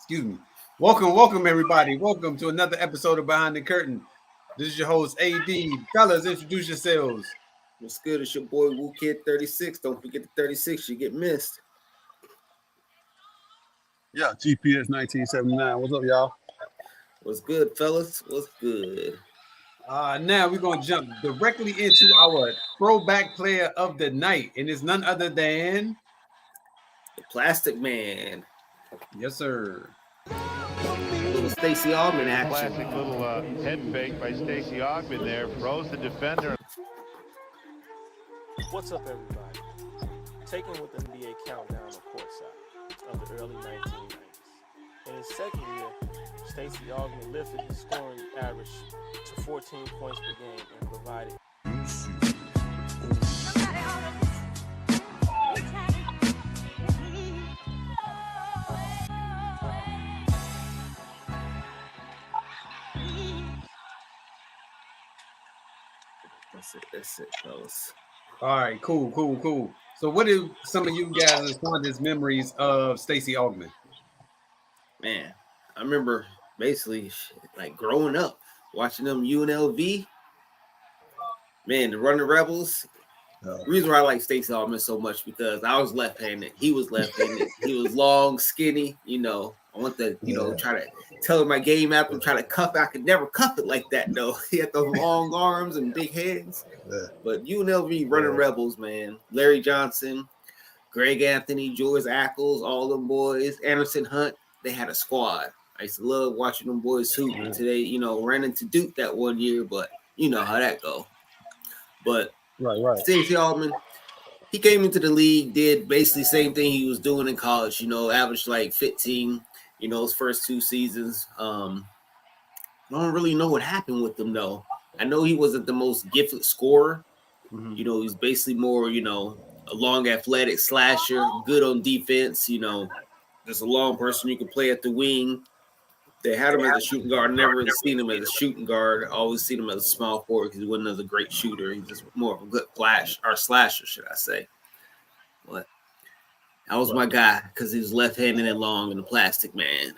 Excuse me. Welcome, everybody. Welcome to another episode of Behind the Curtain. This is your host, AD. Fellas, introduce yourselves. What's good? It's your boy Woo Kid 36. Don't forget the 36, you get missed. Yeah, GPS 1979. What's up, y'all? What's good, fellas? What's good? Now we're going to jump directly into our throwback player of the night, and it's none other than The Plastic Man. Yes, sir. Little Stacey Augmon action. Classic little head fake by Stacey Augmon there. Froze the defender. What's up, everybody? Taking with the NBA countdown of courtside of the early 1990s. In his second year, Stacey Augmon lifted his scoring average to 14 points per game and provided That's it, fellas. All right, cool. So what are some of you guys' fondest memories of Stacey Augmon? Man, I remember basically like growing up, watching them UNLV. Man, the Running Rebels. The reason why I like Stacey Augmon so much because I was left-handed. He was left-handed. He was long, skinny, I want to, try to tell him my game app and try to cuff it. I could never cuff it like that, though. He had those long arms and big hands. Yeah. But UNLV Running Rebels, man. Larry Johnson, Greg Anthony, George Ackles, all them boys, Anderson Hunt, they had a squad. I used to love watching them boys hoop until they, ran into Duke that one year, but you know how that go. But right. Stacey Augmon, he came into the league, did basically the same thing he was doing in college, averaged like 15, his first two seasons. I don't really know what happened with him, though. I know he wasn't the most gifted scorer. Mm-hmm. He's basically more, a long athletic slasher, good on defense, just a long person you can play at the wing. They had him as a shooting guard. Never really seen him as a shooting guard. Always seen him as a small forward because he wasn't as a great shooter. He's just more of a good slasher, should I say. But that was my guy because he was left-handed and long and a plastic man.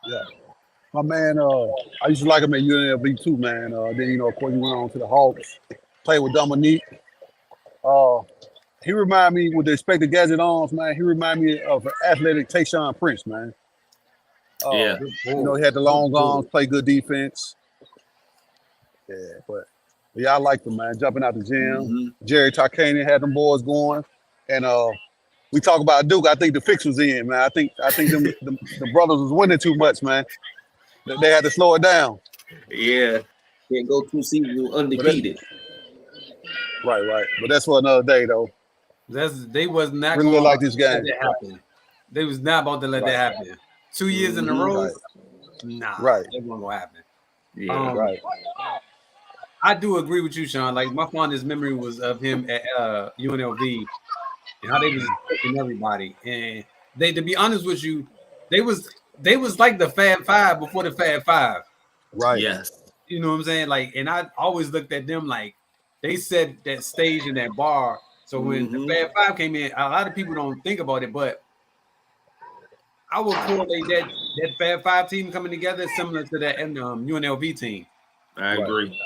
Yeah. My man, I used to like him at UNLV too, man. Then, of course, he went on to the Hawks, played with Dominique. He reminded me with the expected gadget arms, man. He reminded me of an athletic Tayshaun Prince, man. He had the long arms, play good defense. Yeah, but I liked him, man. Jumping out the gym. Mm-hmm. Jerry Tarkanian had them boys going. And we talk about Duke. I think the fix was in, man. I think the brothers was winning too much, man. They had to slow it down. Yeah. Can't go 2 seasons undefeated. Right. But that's for another day, though. They was not really going like this game. That happen. They was not about to let that happen. 2 years in a row, nah. Right. That wasn't gonna happen. Yeah, right. I do agree with you, Sean. Like my fondest memory was of him at UNLV and how they was picking everybody. And they, to be honest with you, they was like the Fab Five before the Fab Five. Right. Yes. You know what I'm saying? Like, and I always looked at them like they set that stage in that bar. So when the Fab Five came in, a lot of people don't think about it, but I would correlate that Fab Five team coming together similar to that UNLV team. I agree.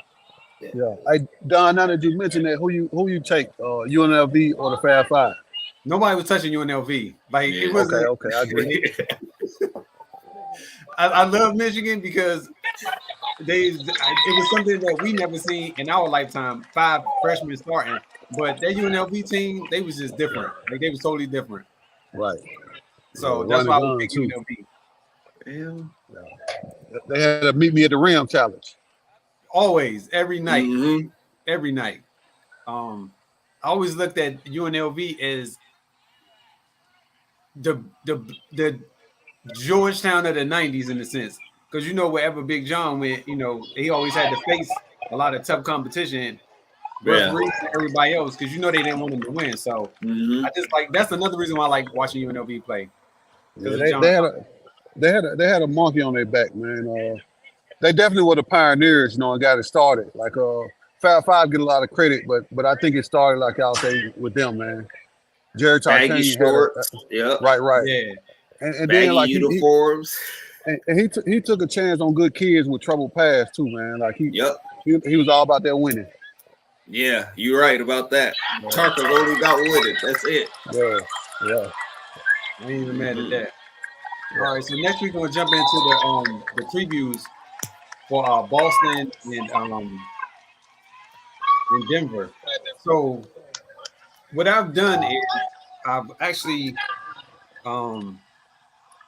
Yeah. Hey, Don, now that you mentioned that, who you take, UNLV or the Fab Five? Nobody was touching UNLV. Like it was okay. I agree. I love Michigan because it was something that we never seen in our lifetime. 5 freshmen starting. But that UNLV team, they was just different. Like they was totally different. Right. So that's why I would pick UNLV. Yeah. They had to meet me at the rim challenge. Always, every night. Mm-hmm. Every night. I always looked at UNLV as the Georgetown of the 90s in a sense. Because wherever Big John went, he always had to face a lot of tough competition. Referees and everybody else, because they didn't want him to win. So I just that's another reason why I like watching UNLV play. Yeah, they had a monkey on their back, man. They definitely were the pioneers, and got it started. Like Fab Five get a lot of credit, but I think it started, like y'all say, with them, man. Jerry baggy Tarkanian shorts. Yeah. Right. Yeah. And Baggy then like uniforms. he took a chance on good kids with troubled past too, man. Like he was all about that winning. Yeah, you're right about that. Tarkin's only about winning. That's it. Yeah. I ain't even mad at that. All right, so next we're gonna jump into the previews for Boston and Denver. So what I've done is I've actually I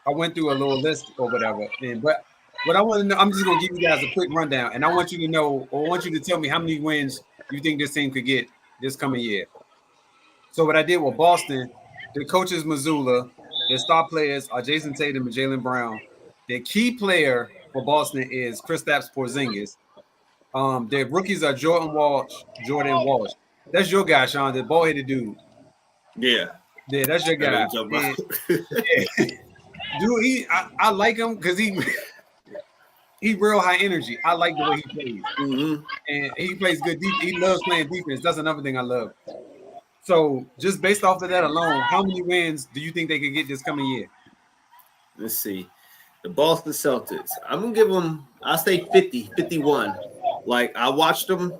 went through a little list or whatever, but what I want to know, I'm just gonna give you guys a quick rundown, and I want you to know, or I want you to tell me how many wins you think this team could get this coming year. So what I did with Boston, the coach is Mazzulla. Their star players are Jason Tatum and Jaylen Brown. The key player for Boston is Kristaps Porzingis. Their rookies are Jordan Walsh. That's your guy, Sean, the bald-headed dude. Yeah, that's your guy. Dude, I like him because he real high energy. I like the way he plays, and he plays good defense. He loves playing defense. That's another thing I love. So just based off of that alone, how many wins do you think they could get this coming year? Let's see. The Boston Celtics. I'm going to give them, I'll say 50, 51. Like, I watched them,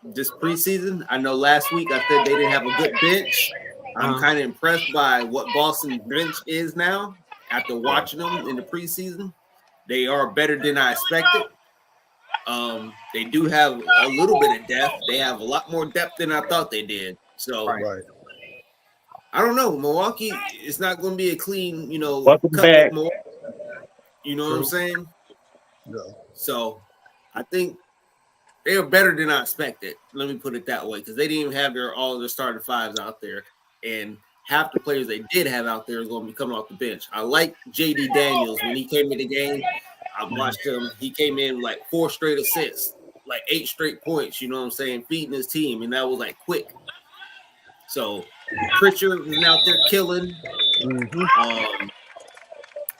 this preseason. I know last week I said they didn't have a good bench. I'm kind of impressed by what Boston's bench is now after watching them in the preseason. They are better than I expected. They do have a little bit of depth. They have a lot more depth than I thought they did. So, I don't know. Milwaukee is not going to be a clean, welcome back. More. You know what I'm saying? No. So, I think they are better than I expected. Let me put it that way, because they didn't even have all their starting fives out there, and half the players they did have out there is going to be coming off the bench. I like JD Daniels when he came in the game. I watched him. He came in like 4 straight assists, like 8 straight points. You know what I'm saying? Feeding his team, and that was like quick. So Pritchard was out there killing.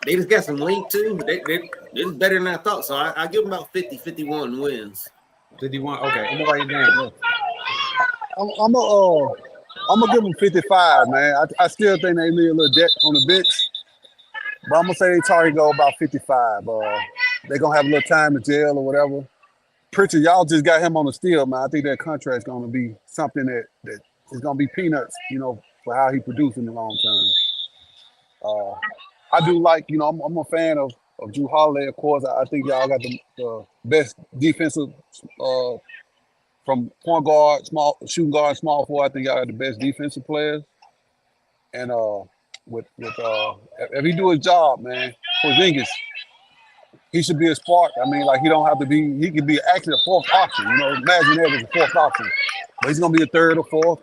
They just got some length too. They're better than I thought. So I give them about 50, 51 wins. 51. Okay, I'm gonna write it down. I'm gonna give them 55, man. I still think they need a little depth on the bench, but I'm gonna say they target go about 55. They're gonna have a little time to jail or whatever. Pritchard, y'all just got him on the steal, man. I think that contract's gonna be something that is gonna be peanuts, for how he produced in the long term. I do like, I'm a fan of Drew Holiday, of course. I think y'all got the best defensive from point guard, shooting guard, small forward. I think y'all got the best defensive players. And if he do his job, man, Porzingis, he should be a spark. I mean, like he don't have to be. He could be actually a 4th option. Imagine that as a 4th option, but he's gonna be a 3rd or 4th.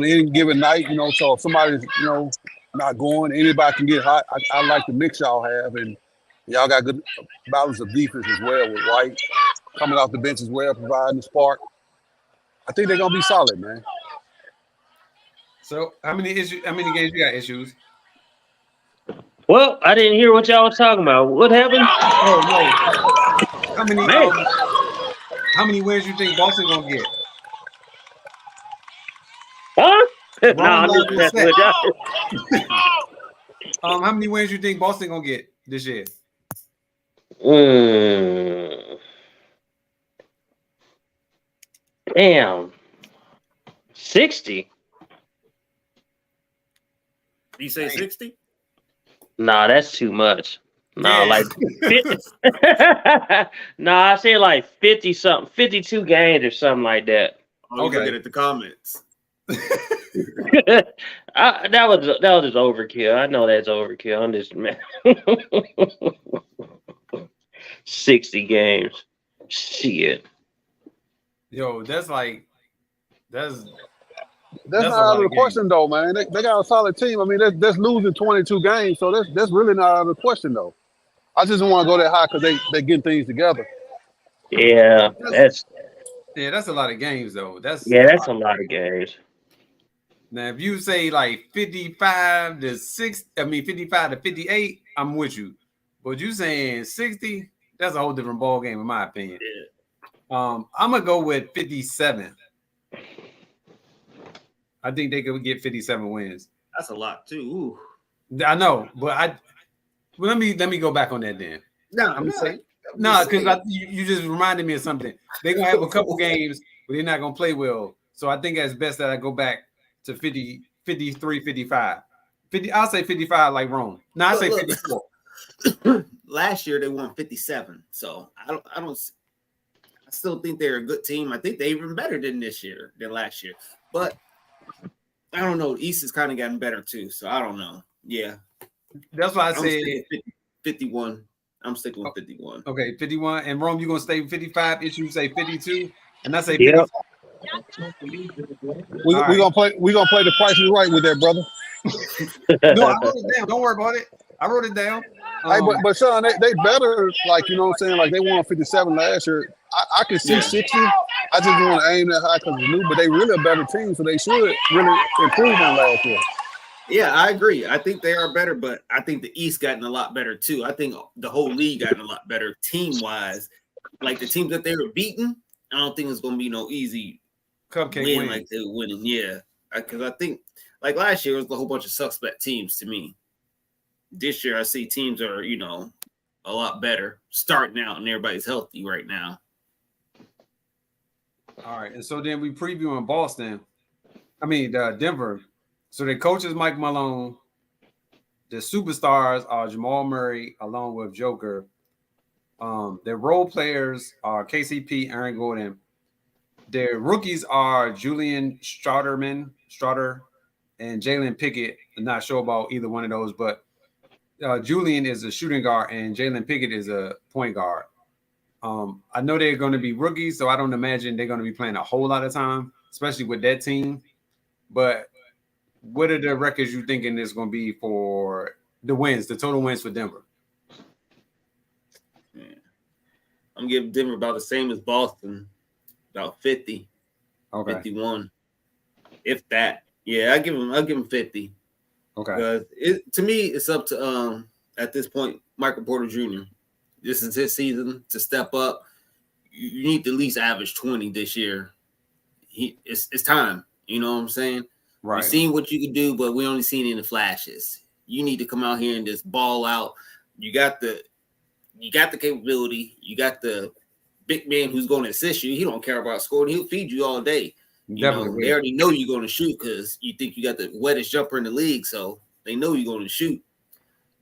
Any given night, So if somebody's, not going, anybody can get hot. I like the mix y'all have, and y'all got good balance of defense as well with White coming off the bench as well, providing the spark. I think they're gonna be solid, man. So how many games you got issues? Well, I didn't hear what y'all was talking about. What happened? Oh no. How many wins you think Boston gonna get? Huh? No, I'm just messing with y'all. How many wins you think Boston gonna get this year? Damn. 60. You say 60? Nah, that's too much. Nah, Yeah. like 50. Nah, I say like 50 something, 52 games or something like that. Okay. Looking at the comments. that was just overkill. I know that's overkill. I'm just man. 60 games. Shit. Yo, that's not out of the question though, man. They got a solid team. I mean, that's losing 22 games, so that's really not out of the question though. I just don't want to go that high because they getting things together. Yeah, that's a lot of games though. That's a lot of games. Now, if you say like 55 to 58, I'm with you. But you saying 60, that's a whole different ball game in my opinion. Yeah. I'm gonna go with 57. I think they could get 57 wins. That's a lot too. Ooh. I know, but let me go back on that then. Because you just reminded me of something. They're gonna have a couple games, but they're not gonna play well. So I think it's best that I go back to 50, 53, 55. 50, I'll say 55 like Rome. No, I say 54. Last year they won 57. So I still think they're a good team. I think they're even better than last year. But I don't know. East has kind of gotten better too. So I don't know. Yeah. That's why I said 51. I'm sticking with 51. Okay, 51. And Rome, you're gonna stay 55. Issue say 52. And I say 55. We're gonna play the Price is Right with that, brother. No, I wrote it down. Don't worry about it. I wrote it down. Hey, but Sean, they better, like, you know what I'm saying? Like, they won 57 last year. I can see 60. I just want to aim that high because it's new, but they really a better team, so they should really improve on last year. Yeah, I agree. I think they are better, but I think the East gotten a lot better too. I think the whole league gotten a lot better team-wise. Like the teams that they were beating, I don't think it's going to be no easy cupcake win like they were winning. Yeah, because I think like last year it was a whole bunch of suspect teams to me. This year I see teams are, a lot better starting out and everybody's healthy right now. All right, and so then we previewing Boston. Denver. So the coach is Mike Malone. The superstars are Jamal Murray along with Joker. Their role players are KCP, Aaron Gordon. Their rookies are Julian Strouder and Jalen Pickett. I'm not sure about either one of those, but Julian is a shooting guard and Jalen Pickett is a point guard. I know they're going to be rookies, so I don't imagine they're going to be playing a whole lot of time, especially with that team. But what are the records you thinking is going to be for the wins, the total wins for Denver? Yeah. I'm giving Denver about the same as Boston, about 50, 51, if that. Yeah, I give him 50. Okay. Because to me, it's up to at this point, Michael Porter Jr. This is his season to step up. You need to at least average 20 this year. It's time. You know what I'm saying? Right. We've seen what you can do, but we only seen it in the flashes. You need to come out here and just ball out. You got the capability. You got the big man who's going to assist you. He don't care about scoring. He'll feed you all day. They already know you're going to shoot because you think you got the wettest jumper in the league, so they know you're going to shoot.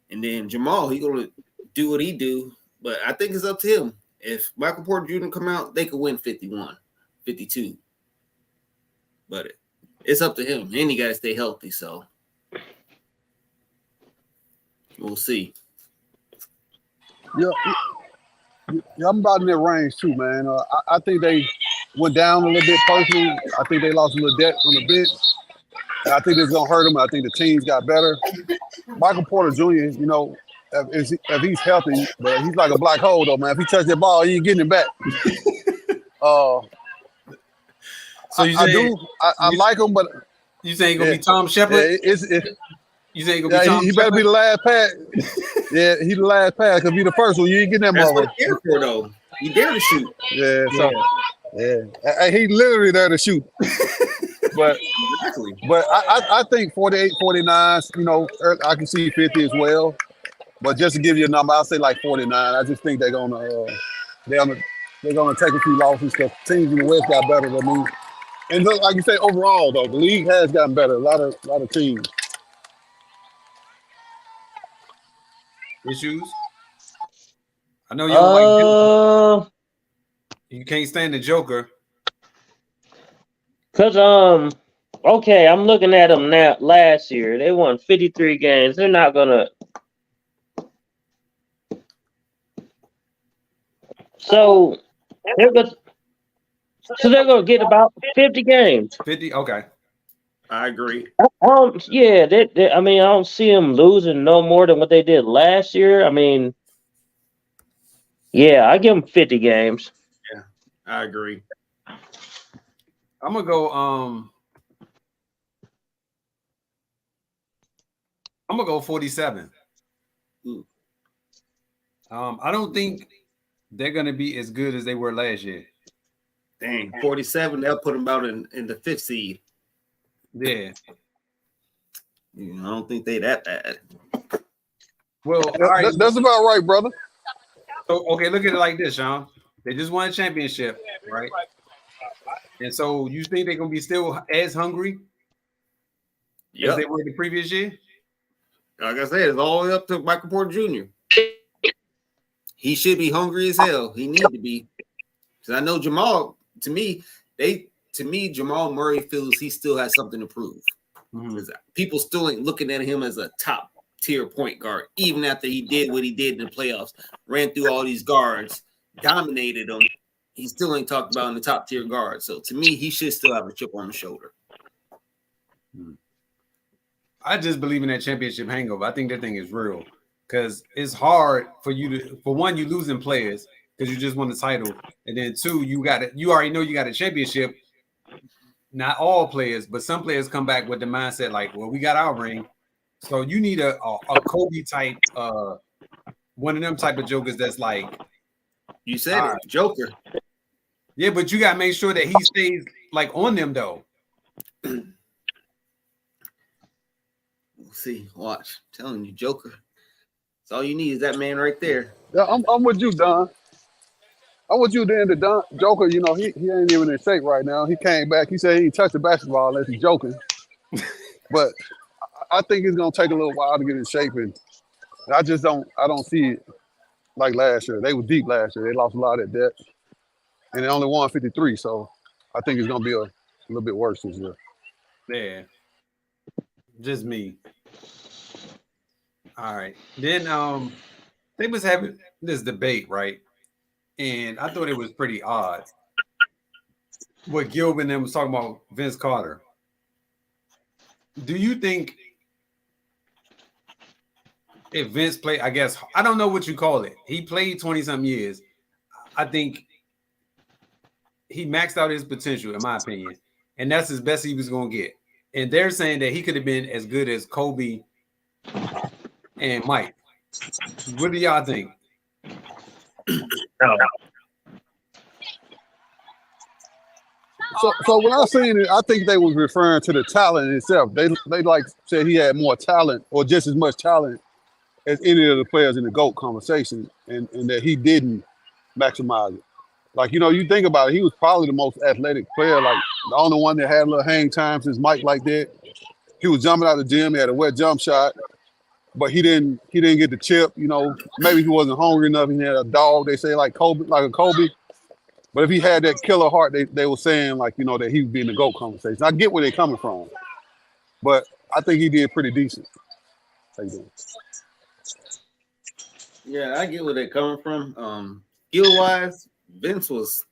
And then Jamal, he's going to do what he do, but I think it's up to him. If Michael Porter Jr. come out, they could win 51, 52. But it's up to him. And he got to stay healthy, so we'll see. Yeah, I'm about in that range too, man. I think they went down a little bit personally. I think they lost a little depth on the bench. And I think it's going to hurt them. I think the teams got better. Michael Porter Jr., if he's healthy, but he's like a black hole, though, man. If he touches that ball, he ain't getting it back. So I like him, but you saying gonna be Tom Shepard? You saying gonna be Tom? He better be the last pass. Yeah, he the last pass. Could be the first one. You ain't getting that ball. That's what he's there for, though. He dare to shoot. Yeah. He literally there to shoot. But exactly. But I think 48, 49. I can see 50 as well. But just to give you a number, I'll say like 49. I just think they're gonna take a few losses because teams in the West got better than me. And like you say, overall though, the league has gotten better. A lot of teams. Issues? I know you don't like you can't stand the Joker. Cause okay, I'm looking at them now. Last year they won 53 games. They're not gonna. So they're gonna get about 50 games. 50, okay. I agree. Yeah, I don't see them losing no more than what they did last year. Yeah, I give them 50 games. Yeah, I agree. I'm gonna go. I'm gonna go 47. Ooh. I don't think they're gonna be as good as they were last year. Dang, 47. They'll put them out in the 5th seed. Yeah. I don't think they that bad. Well, all right. That's about right, brother. So, okay, look at it like this, Sean. They just won a championship, right? And so you think they're going to be still as hungry as they were the previous year? Like I said, it's all the way up to Michael Porter Jr. He should be hungry as hell. He need to be. Because I know Jamal, to me, Jamal Murray feels he still has something to prove. Mm-hmm. People still ain't looking at him as a top tier point guard, even after he did what he did in the playoffs, ran through all these guards, dominated them. He still ain't talked about in the top tier guard. So to me, he should still have a chip on the shoulder. I just believe in that championship hangover. I think that thing is real because it's hard for you to, for one, you losing players because you just won the title, and then two, you already know you got a championship. Not all players, but some players come back with the mindset like, well, we got our ring. So you need a Kobe type, one of them type of jokers that's like, you said it, Joker. Yeah, but you got to make sure that he stays like on them though. We'll see. Watch. I'm telling you, Joker. That's all you need is that man right there. Yeah, I'm with you, Don. I'm with you then. The Don Joker, he ain't even in shape right now. He came back. He said he ain't touched the basketball unless he's joking. But I think it's gonna take a little while to get in shape, and I don't see it like last year. They were deep last year. They lost a lot of depth, and they only won 53. So I think it's gonna be a little bit worse this year. Yeah, just me. All right, then they was having this debate, right? And I thought it was pretty odd what Gilbert and them was talking about Vince Carter. Do you think if Vince played, I guess, I don't know what you call it. He played 20-something years. I think he maxed out his potential, in my opinion. And that's as best he was going to get. And they're saying that he could have been as good as Kobe and Mike. What do y'all think? So when I seen it, I think they was referring to the talent itself. They like said he had more talent or just as much talent as any of the players in the GOAT conversation, and that he didn't maximize it. Like, you think about it, he was probably the most athletic player, like the only one that had a little hang time since Mike like that. He was jumping out of the gym, he had a wet jump shot, but he didn't get the chip, maybe he wasn't hungry enough, he had a dog, they say like a Kobe. But if he had that killer heart, they were saying like, that he would be in the GOAT conversation. I get where they're coming from, but I think he did pretty decent. How you doing? Yeah, I get where they're coming from. Skill-wise, Vince was,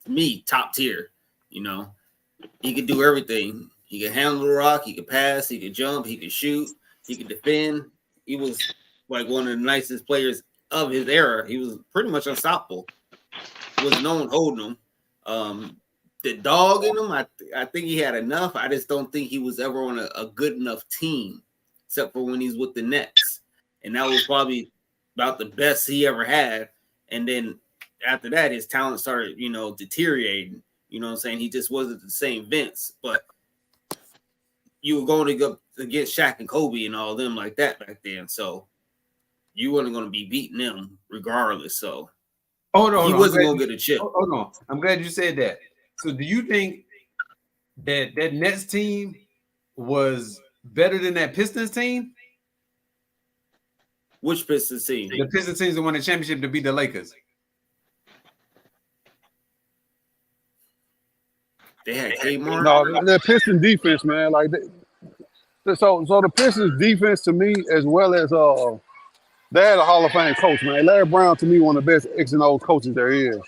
to me, top tier. He could do everything. He could handle the rock. He could pass. He could jump. He could shoot. He could defend. He was like one of the nicest players of his era. He was pretty much unstoppable. Was known holding him. The dog in him, I think he had enough. I just don't think he was ever on a good enough team, except for when he's with the Nets. And that was probably about the best he ever had. And then after that, his talent started, deteriorating. You know what I'm saying? He just wasn't the same Vince. But you were going to go against Shaq and Kobe and all them like that back then. So you weren't going to be beating them regardless. So he wasn't going to get a chip. Hold on. I'm glad you said that. So do you think that Nets team was better than that Pistons team? Which Pistons team? The Pistons team that won the championship to beat the Lakers. They had Kmart. No, the Pistons defense, man. Like, so the Pistons defense to me, as well as they had a Hall of Fame coach, man. Larry Brown to me one of the best X and O coaches there is.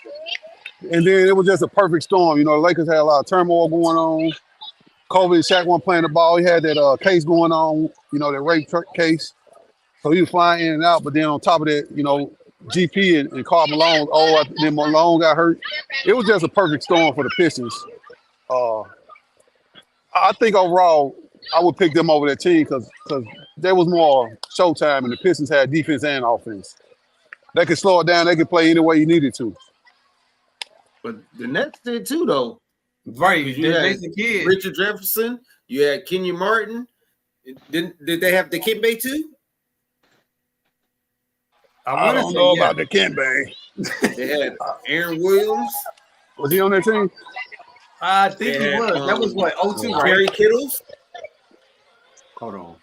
And then it was just a perfect storm. The Lakers had a lot of turmoil going on. Kobe and Shaq weren't playing the ball. He had that case going on, that rape case. So he was flying in and out. But then on top of that, GP and Karl Malone, then Malone got hurt. It was just a perfect storm for the Pistons. I think overall, I would pick them over that team because there was more showtime and the Pistons had defense and offense. They could slow it down. They could play any way you needed to. But the Nets did too, though. Right. You had Richard Jefferson. You had Kenyon Martin. Did they have Dikembe too? I don't know about Dikembe. They had Aaron Williams. Was he on that team? I think he was. That was what 02, right? Terry Kittles. Hold on.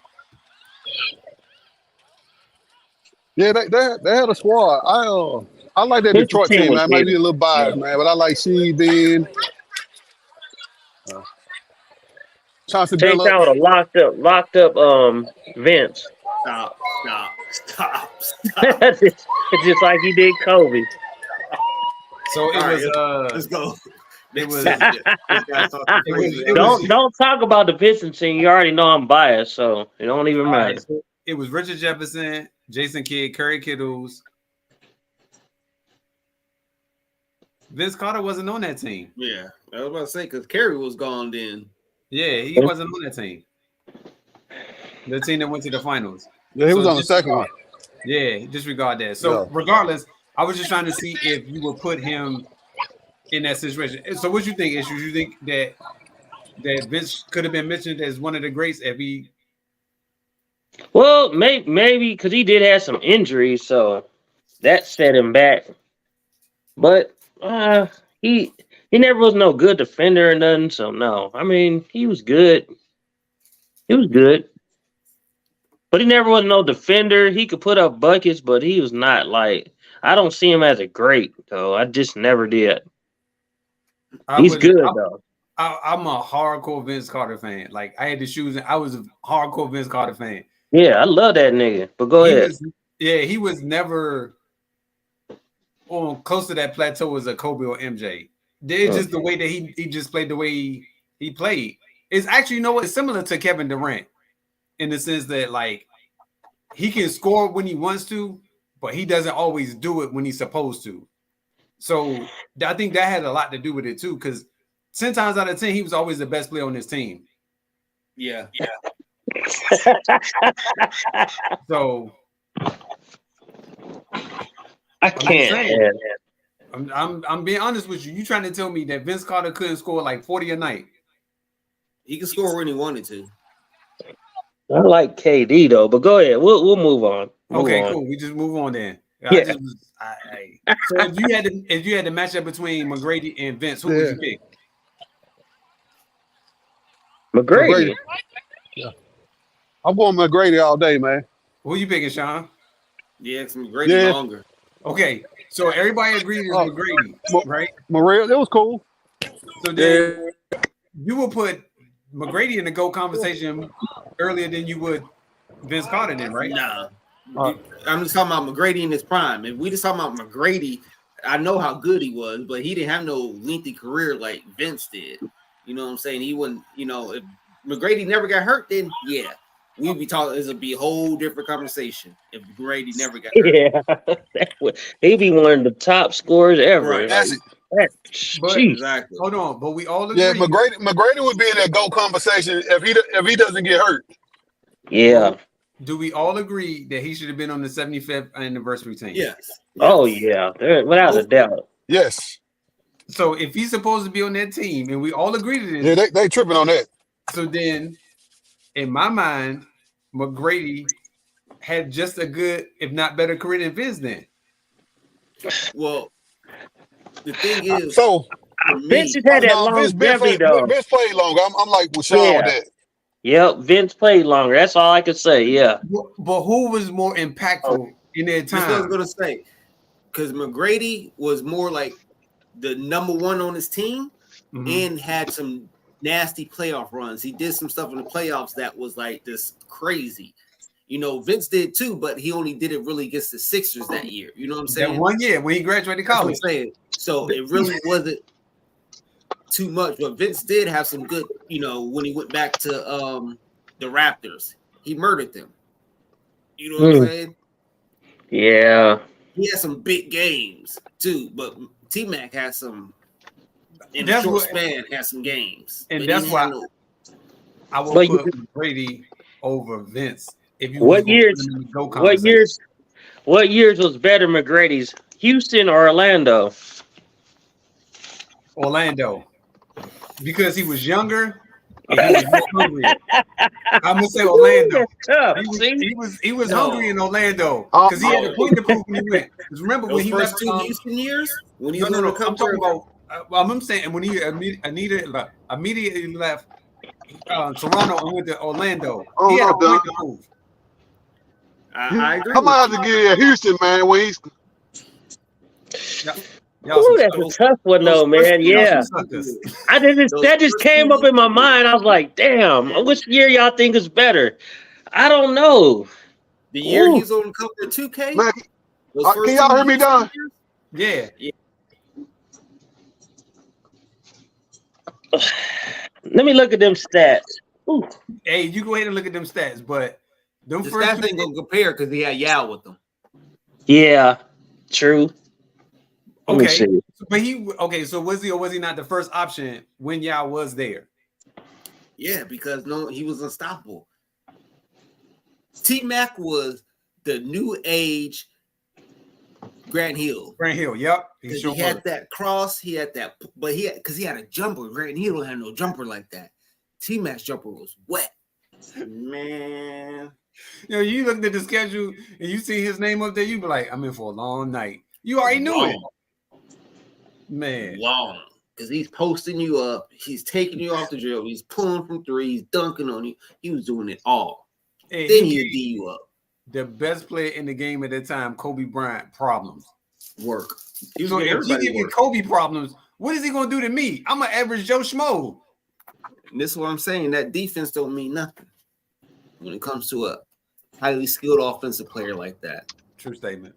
Yeah, they had a squad. I like that Detroit team, man. I might be a little biased, man, but I like Sheed, Chauncey Chase Billups. would have locked up Vince. Stop. It's just like he did Kobe. So it was let's go. It was Don't talk about the Pistons team. You already know I'm biased, so it don't even matter. Right, so it was Richard Jefferson, Jason Kidd, Curry Kittles. Vince Carter wasn't on that team. Yeah, I was about to say because Kerry was gone then. Yeah, he wasn't on that team. The team that went to the finals. Yeah, he was on the second one. Yeah, disregard that. So regardless, I was just trying to see if you would put him in that situation. So what you think, Issues? You think that Vince could have been mentioned as one of the greats if he? Well, maybe because he did have some injuries, so that set him back. But he never was no good defender or nothing. So no, I mean he was good. He was good, but he never was no defender. He could put up buckets, but he was not like. I don't see him as a great though. I just never did. He's good though. I'm a hardcore Vince Carter fan. Like I had to choose. I was a hardcore Vince Carter fan. Yeah, I love that nigga. But go ahead. He was never on close to that plateau as a Kobe or MJ. It's just the way that he just played the way he played. It's actually, you know what? It's similar to Kevin Durant in the sense that like he can score when he wants to, but he doesn't always do it when he's supposed to. So I think that had a lot to do with it too, because 10 times out of 10, he was always the best player on his team. Yeah. So I can't. I'm being honest with you. You trying to tell me that Vince Carter couldn't score like 40 a night? He could score when he wanted to. I like KD though, but go ahead. We'll move on. Cool. We just move on then. Yeah. So if you had to match up between McGrady and Vince, who would you pick? McGrady. Yeah. I'm going McGrady all day, man. Who you picking, Sean? Yeah, it's McGrady longer. Okay, so everybody agreed it's McGrady, right? Morrell, it was cool. So then you will put McGrady in the GOAT conversation earlier than you would Vince Carter, then, right? Nah. I'm just talking about McGrady in his prime. If we just talking about McGrady, I know how good he was, but he didn't have no lengthy career like Vince did. You know what I'm saying? He wouldn't, if McGrady never got hurt, then yeah, we'd be talking. This would be a whole different conversation if McGrady never got hurt. Yeah, he'd be one of the top scorers ever. Right. Exactly. Hold on, but we all agree. Yeah, McGrady would be in that GOAT conversation if he doesn't get hurt. Yeah. Do we all agree that he should have been on the 75th anniversary team? Yes. Oh yeah, without a doubt. Yes. So if he's supposed to be on that team, and we all agree to this, yeah, they tripping on that. So then, in my mind, McGrady had just a good, if not better, career than Vince. Then, well, the thing is, so Vince has had that longevity though. Vince played longer. I'm like with Sean with that. Yep, Vince played longer. That's all I could say. Yeah, but who was more impactful in their time? That's what I was gonna say, because McGrady was more like the number one on his team and had some nasty playoff runs. He did some stuff in the playoffs that was like this crazy. Vince did too, but he only did it really against the Sixers that year. You know what I'm saying? That 1 year when he graduated college. That's what I'm saying. So it really wasn't too much, but Vince did have some good, when he went back to the Raptors, he murdered them. You know what I'm saying? Yeah. He had some big games too, but T-Mac had some in that's a short what, span had some games. And that's why I will put Brady over Vince. If you what years was better, McGrady's? Houston or Orlando? Orlando. Because he was younger and he was more hungry. I'm gonna say Orlando. He was No. hungry in Orlando because he had a point to prove when he went. Because remember Those when he first left 2 Houston years, when he was no, on the I'm cover. talking about. I'm saying when he immediately left Toronto and went to Orlando. Oh, He had a no, point Doug. to prove. I agree. I might have to get Houston, man. When he's Y'all Ooh, some that's a tough one though, those first man. two Yeah. suckers. That just came up in my mind. I was like, damn, which year y'all think is better? I don't know. The year Ooh. he's on the cover of 2K. man. those Can first y'all 2 hear me, Houston Don? years, Yeah. Let me look at them stats. Ooh. Hey, you go ahead and look at them stats, but them the first stats ain't gonna compare because he had Yao with them. Yeah, true. Let me okay, see. but so was he or was he not the first option when Yao was there? Yeah, because he was unstoppable. T-Mac was the new age Grant Hill. Grant Hill, yep. He had that cross, he had that, but because he had a jumper. Grant Hill don't have no jumper like that. T-Mac's jumper was wet. Man. You looked at the schedule and you see his name up there, you be like, I'm in for a long night. You already knew it. Man. Long. Because he's posting you up, he's taking you off the drill, he's pulling from three, he's dunking on you. He was doing it all. Hey, then he'll D you up. The best player in the game at that time, Kobe Bryant, problems. Work. He was So getting if he everybody give me work. Kobe problems, what is he gonna do to me? I'm an average Joe Schmo. And this is what I'm saying. That defense don't mean nothing when it comes to a highly skilled offensive player like that. True statement.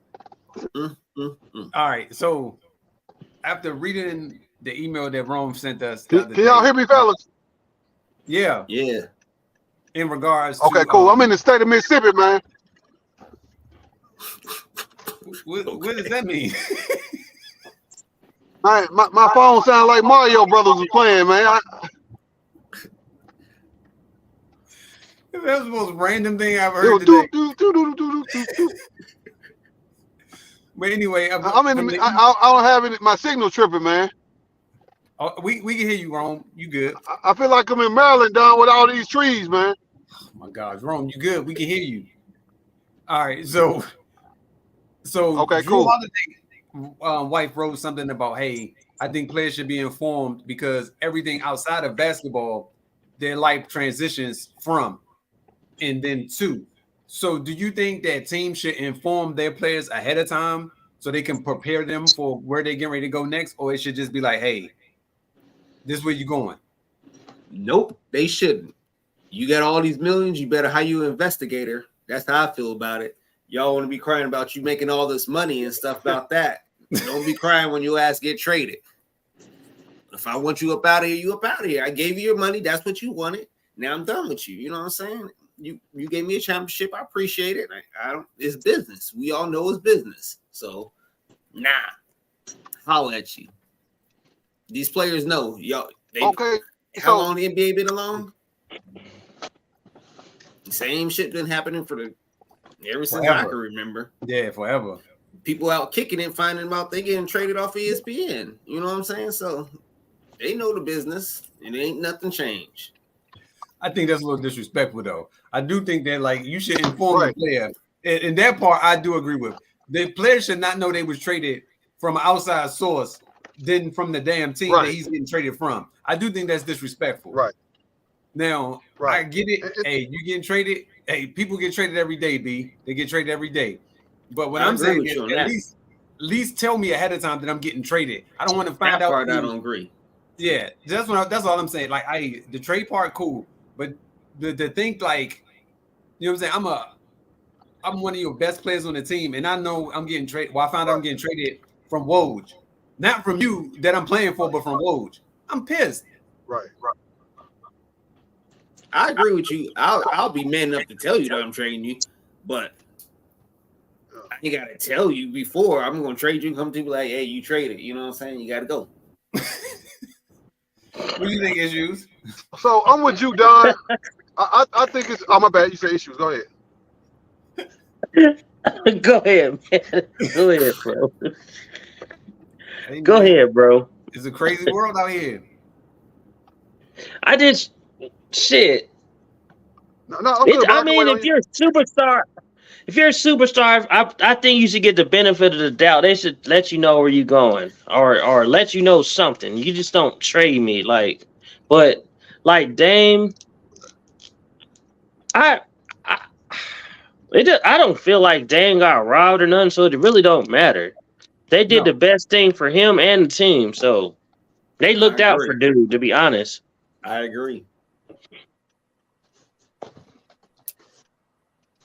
All right. So after reading the email that Rome sent us, Can y'all hear me, fellas? Yeah. Yeah. In regards to Okay, cool. I'm in the state of Mississippi, man. what does that mean? My phone sounds like Mario Brothers was playing, man. That was the most random thing I've It heard was today. do. But anyway, I don't have any. My signal tripping, man. We can hear you, Rome. You good? I feel like I'm in Maryland, down with all these trees, man. Oh my gosh, Rome, you good? We can hear you. All right, so okay, Drew cool. Holiday, wife wrote something about, hey, I think players should be informed because everything outside of basketball, their life transitions from and then to. So do you think that teams should inform their players ahead of time so they can prepare them for where they're getting ready to go next, or it should just be like, hey, this is where you're going? Nope, they shouldn't. You got all these millions, you better hire you an investigator. That's how I feel about it. Y'all want to be crying about you making all this money and stuff about that. Don't be crying when your ass get traded. If I want you up out of here, you up out of here. I gave you your money. That's what you wanted. Now I'm done with you. You know what I'm saying? You gave me a championship. I appreciate it. I don't. It's business. We all know it's business. So, nah. Holler at you. These players know. Y'all. Okay. How long the NBA been alone? The same shit been happening ever since I can remember. Yeah, forever. People out kicking it, finding out they getting traded off ESPN. You know what I'm saying? So they know the business, and ain't nothing changed. I think that's a little disrespectful, though. I do think that, like, you should inform the player. And that part, I do agree with. The player should not know they was traded from an outside source than from the damn team that he's getting traded from. I do think that's disrespectful. Right. Now, I get it. Hey, you getting traded. Hey, people get traded every day, B. They get traded every day. But what I'm saying is at least tell me ahead of time that I'm getting traded. I don't want to find out. I don't agree. Yeah, that's all I'm saying. Like, the trade part, cool. But the think, like, you know what I'm saying? I'm one of your best players on the team, and I know I'm getting traded. Well, I found out I'm getting traded from Woj. Not from you that I'm playing for, but from Woj. I'm pissed. Right. I agree with you. I'll be man enough to tell you that I'm trading you, but I gotta tell you before I'm gonna trade you. Come to people like, hey, you traded. You know what I'm saying? You gotta go. What do you think, Issues? So I'm with you, Don. I think it's. Oh, my bad. You say Issues. Go ahead. Go ahead, man. Go ahead, bro. Go ahead, bro. It's a crazy world out here. Shit. No, I'm good, bro. I mean, if you're a superstar, I think you should get the benefit of the doubt. They should let you know where you're going, or let you know something. You just don't trade me but Dame. I don't feel like Dame got robbed or nothing, so it really don't matter. They did the best thing for him and the team, so they looked out for dude. To be honest, I agree.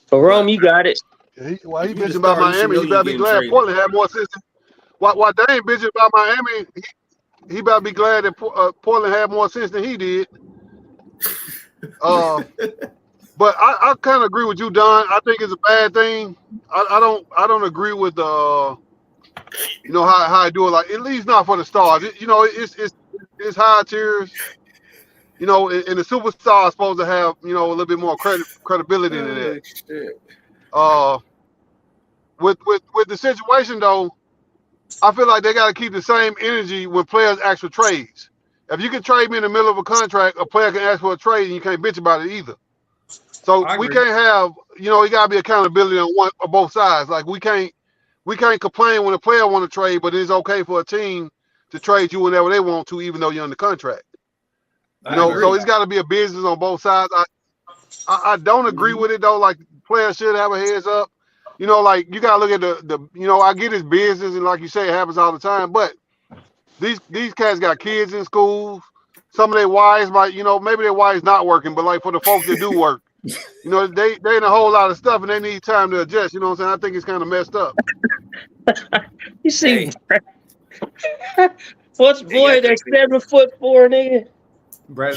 But Rome, you got it. While he bitching about Miami, he better be glad Portland had more assists. While Dame bitching about Miami, he better be glad that Portland had more assists than he did. But I kind of agree with you, Don. I think it's a bad thing. I don't agree with how I do it. Like, at least not for the stars. It's high tiers. And the superstar is supposed to have, a little bit more credibility than that. With the situation though, I feel like they got to keep the same energy when players ask for trades. If you can trade me in the middle of a contract, a player can ask for a trade and you can't bitch about it either. So we can't have, it got to be accountability on both sides. Like we can't complain when a player want to trade, but it's okay for a team to trade you whenever they want to, even though you're under contract. So it's got to be a business on both sides. I don't agree with it though. Like players should have a heads up. Like you gotta look at the I get it's business and like you say it happens all the time, but these cats got kids in school. Some of their wives might, maybe their wives not working, but like for the folks that do work, they in a whole lot of stuff and they need time to adjust. You know what I'm saying? I think it's kind of messed up. You see, what's boy? They're 7'4", nigga.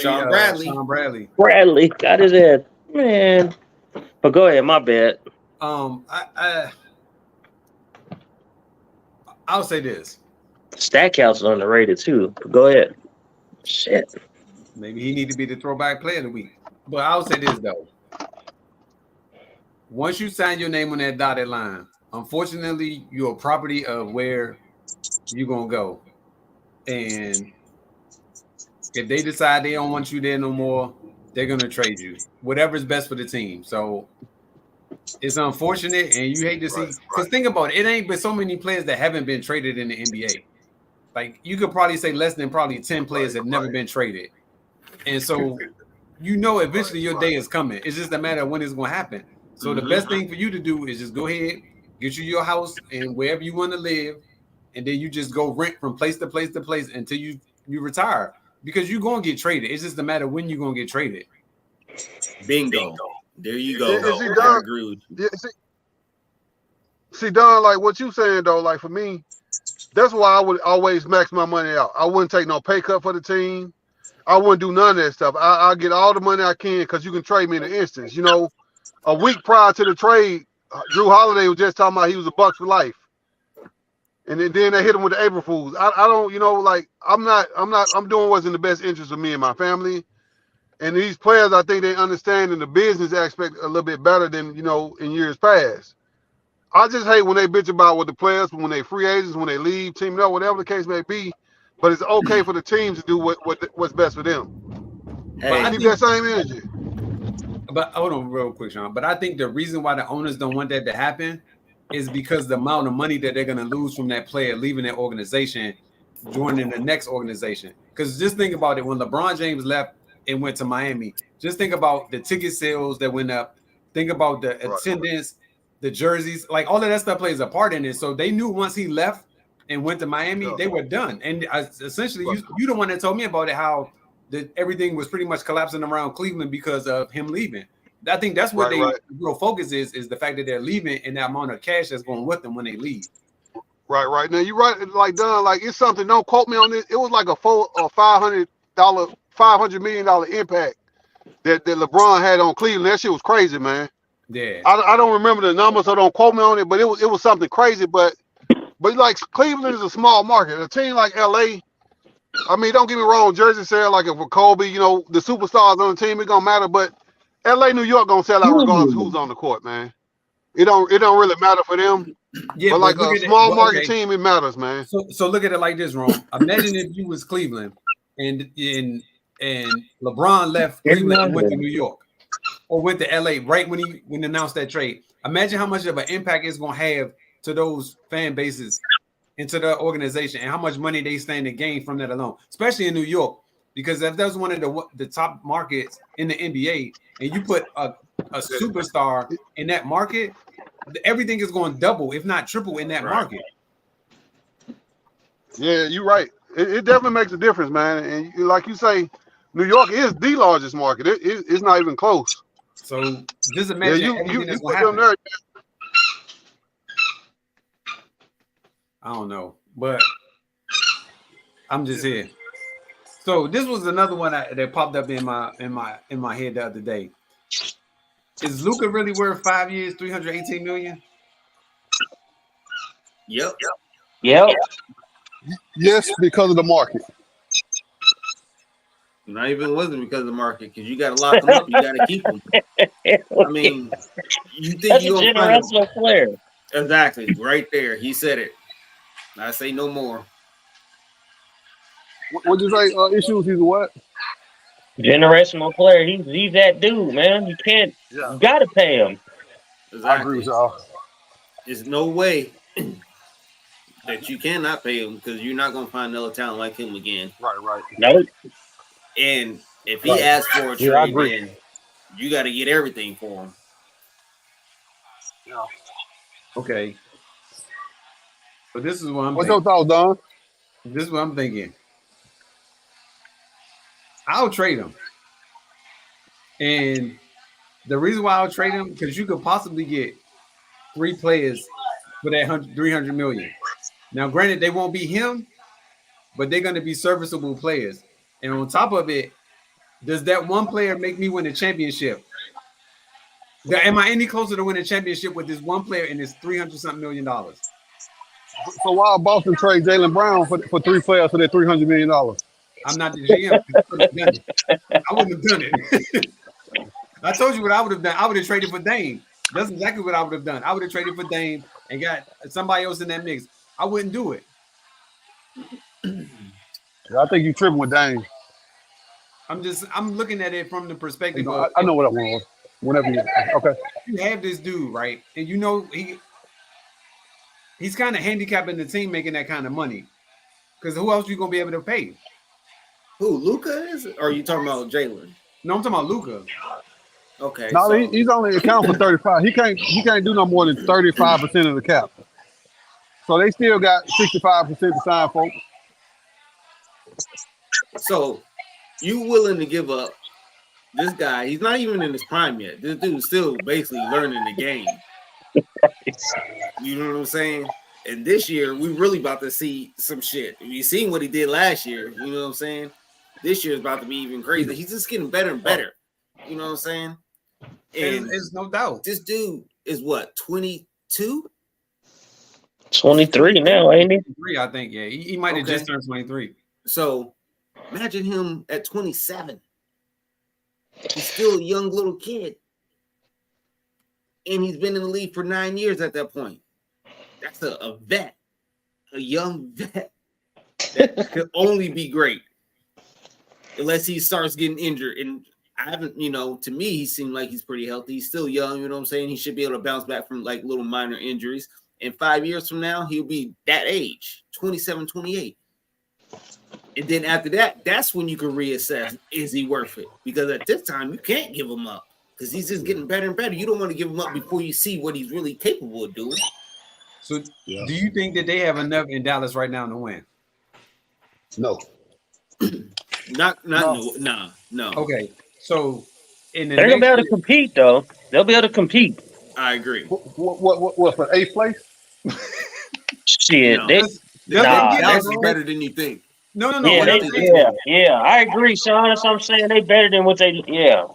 Sean Bradley. Bradley got his head, man. But go ahead, my bad. I'll say this. Stackhouse is underrated too. But go ahead. Shit. Maybe he need to be the throwback player of the week. But I'll say this though. Once you sign your name on that dotted line, unfortunately, you're a property of where you're gonna go. And if they decide they don't want you there no more, they're gonna trade you. Whatever's best for the team. So it's unfortunate, and you hate to see. Because think about it, it ain't been so many players that haven't been traded in the NBA. Like you could probably say less than probably 10 players have never been traded. And so eventually your day is coming. It's just a matter of when it's gonna happen. So the best thing for you to do is just go ahead, get you your house and wherever you want to live, and then you just go rent from place to place to place until you retire. Because you're gonna get traded. It's just a matter of when you're gonna get traded. Bingo. There you go. I agree with you. See, Don, like what you saying though, like for me, that's why I would always max my money out. I wouldn't take no pay cut for the team. I wouldn't do none of that stuff. I'll get all the money I can because you can trade me in an instance. A week prior to the trade, Drew Holiday was just talking about he was a Bucks for life. And then they hit him with the April Fools. I don't, I'm doing what's in the best interest of me and my family. And these players, I think they understand in the business aspect a little bit better than, in years past. I just hate when they bitch about what the players, when they free agents, when they leave, team, whatever the case may be. But it's okay for the team to do what's best for them. Hey, I keep that same energy. But hold on real quick, Sean. But I think the reason why the owners don't want that to happen is because the amount of money that they're going to lose from that player leaving that organization, joining the next organization. Because just think about it. When LeBron James left and went to Miami, just think about the ticket sales that went up. Think about the attendance, the jerseys, like all of that stuff plays a part in it. So they knew once he left and went to Miami, they were done. And essentially, you the one that told me about it, how everything was pretty much collapsing around Cleveland because of him leaving. I think that's what their real focus is the fact that they're leaving and the amount of cash that's going with them when they leave. Right. Now you're right. Like Don, like it's something. Don't quote me on this. It was like a $500 million impact that LeBron had on Cleveland. That shit was crazy, man. Yeah. I don't remember the numbers, so don't quote me on it. But it was something crazy. But like Cleveland is a small market. A team like LA. I mean, don't get me wrong. Jersey sell like if for Kobe, the superstars on the team, it don't matter. But LA, New York gonna sell out regardless who's on the court, man. It don't really matter for them. Yeah, but like a small market team, it matters, man. So look at it like this, Ron. Imagine if you was Cleveland and and LeBron left Cleveland and went to New York or went to LA right when he announced that trade. Imagine how much of an impact it's going to have to those fan bases and to the organization, and how much money they stand to gain from that alone, especially in New York, because if that's one of the top markets in the NBA, and you put a superstar in that market, everything is going to double, if not triple, in that market. Yeah, you're right. It definitely makes a difference, man. And like you say, New York is the largest market. It's not even close. So just imagine everything that's going to happen. There. I don't know, but I'm just here. So this was another one that popped up in my head the other day. Is Luka really worth 5 years, $318 million? Yep. Yes, because of the market. Not even wasn't because of the market, because you got to lock them up, you got to keep them. I mean, you think That's a you're going to find generational player. Exactly, right there. He said it. I say no more. What'd you say? Issues? He's what? Generational player. He's that dude, man. You can't. Yeah. You gotta pay him. Exactly. I agree with y'all. There's no way that you cannot pay him, because you're not going to find another talent like him again. Right. Nope. And if he asks for a trade, I agree. then you got to get everything for him. Yeah. Okay. But this is what I'm What's thinking. your thoughts, Don? This is what I'm thinking. I'll trade him. And the reason why I'll trade him, because you could possibly get 3 players for that $300 million. Now, granted, they won't be him, but they're going to be serviceable players. And on top of it, does that one player make me win a championship? Am I any closer to winning a championship with this one player and this $300-something million? So why Boston trade Jaylen Brown for 3 players for that $300 million? I'm not the GM. I wouldn't have done it. I told you what I would have done. I would have traded for Dame. That's exactly what I would have done. I would have traded for Dame and got somebody else in that mix. I wouldn't do it. I think you tripping with Dame. I'm looking at it from the perspective of I know what I want. Whenever you okay. You have this dude, right? And you know he's kind of handicapping the team making that kind of money. Because who else are you gonna be able to pay? Who, Luka is? Or are you talking about Jaylen? No, I'm talking about Luka. Okay. No, so he's only accounting for 35. He can't do no more than 35% of the cap. So they still got 65% to sign, folks. So you willing to give up this guy? He's not even in his prime yet. This dude's still basically learning the game. You know what I'm saying? And this year, we really about to see some shit. We seen what he did last year. You know what I'm saying? This year is about to be even crazy. He's just getting better and better. You know what I'm saying? And there's no doubt. This dude is what, 22? 23 now, ain't he? 23, I think. Yeah, he might have just turned 23. So imagine him at 27. He's still a young little kid. And he's been in the league for 9 years at that point. That's a vet, a young vet that could only be great unless he starts getting injured. And I haven't, to me, he seemed like he's pretty healthy. He's still young, you know what I'm saying? He should be able to bounce back from like little minor injuries. And 5 years from now, he'll be that age, 27, 28. And then after that, that's when you can reassess, is he worth it? Because at this time, you can't give him up because he's just getting better and better. You don't want to give him up before you see what he's really capable of doing. So do you think that they have enough in Dallas right now to win? No. No. Okay. So they're gonna be able to compete though. They'll be able to compete. I agree. What for 8th place? Shit. No. Dallas is better than you think. No. Yeah. I agree, Sean. That's what I'm saying. They better than what they. Yeah.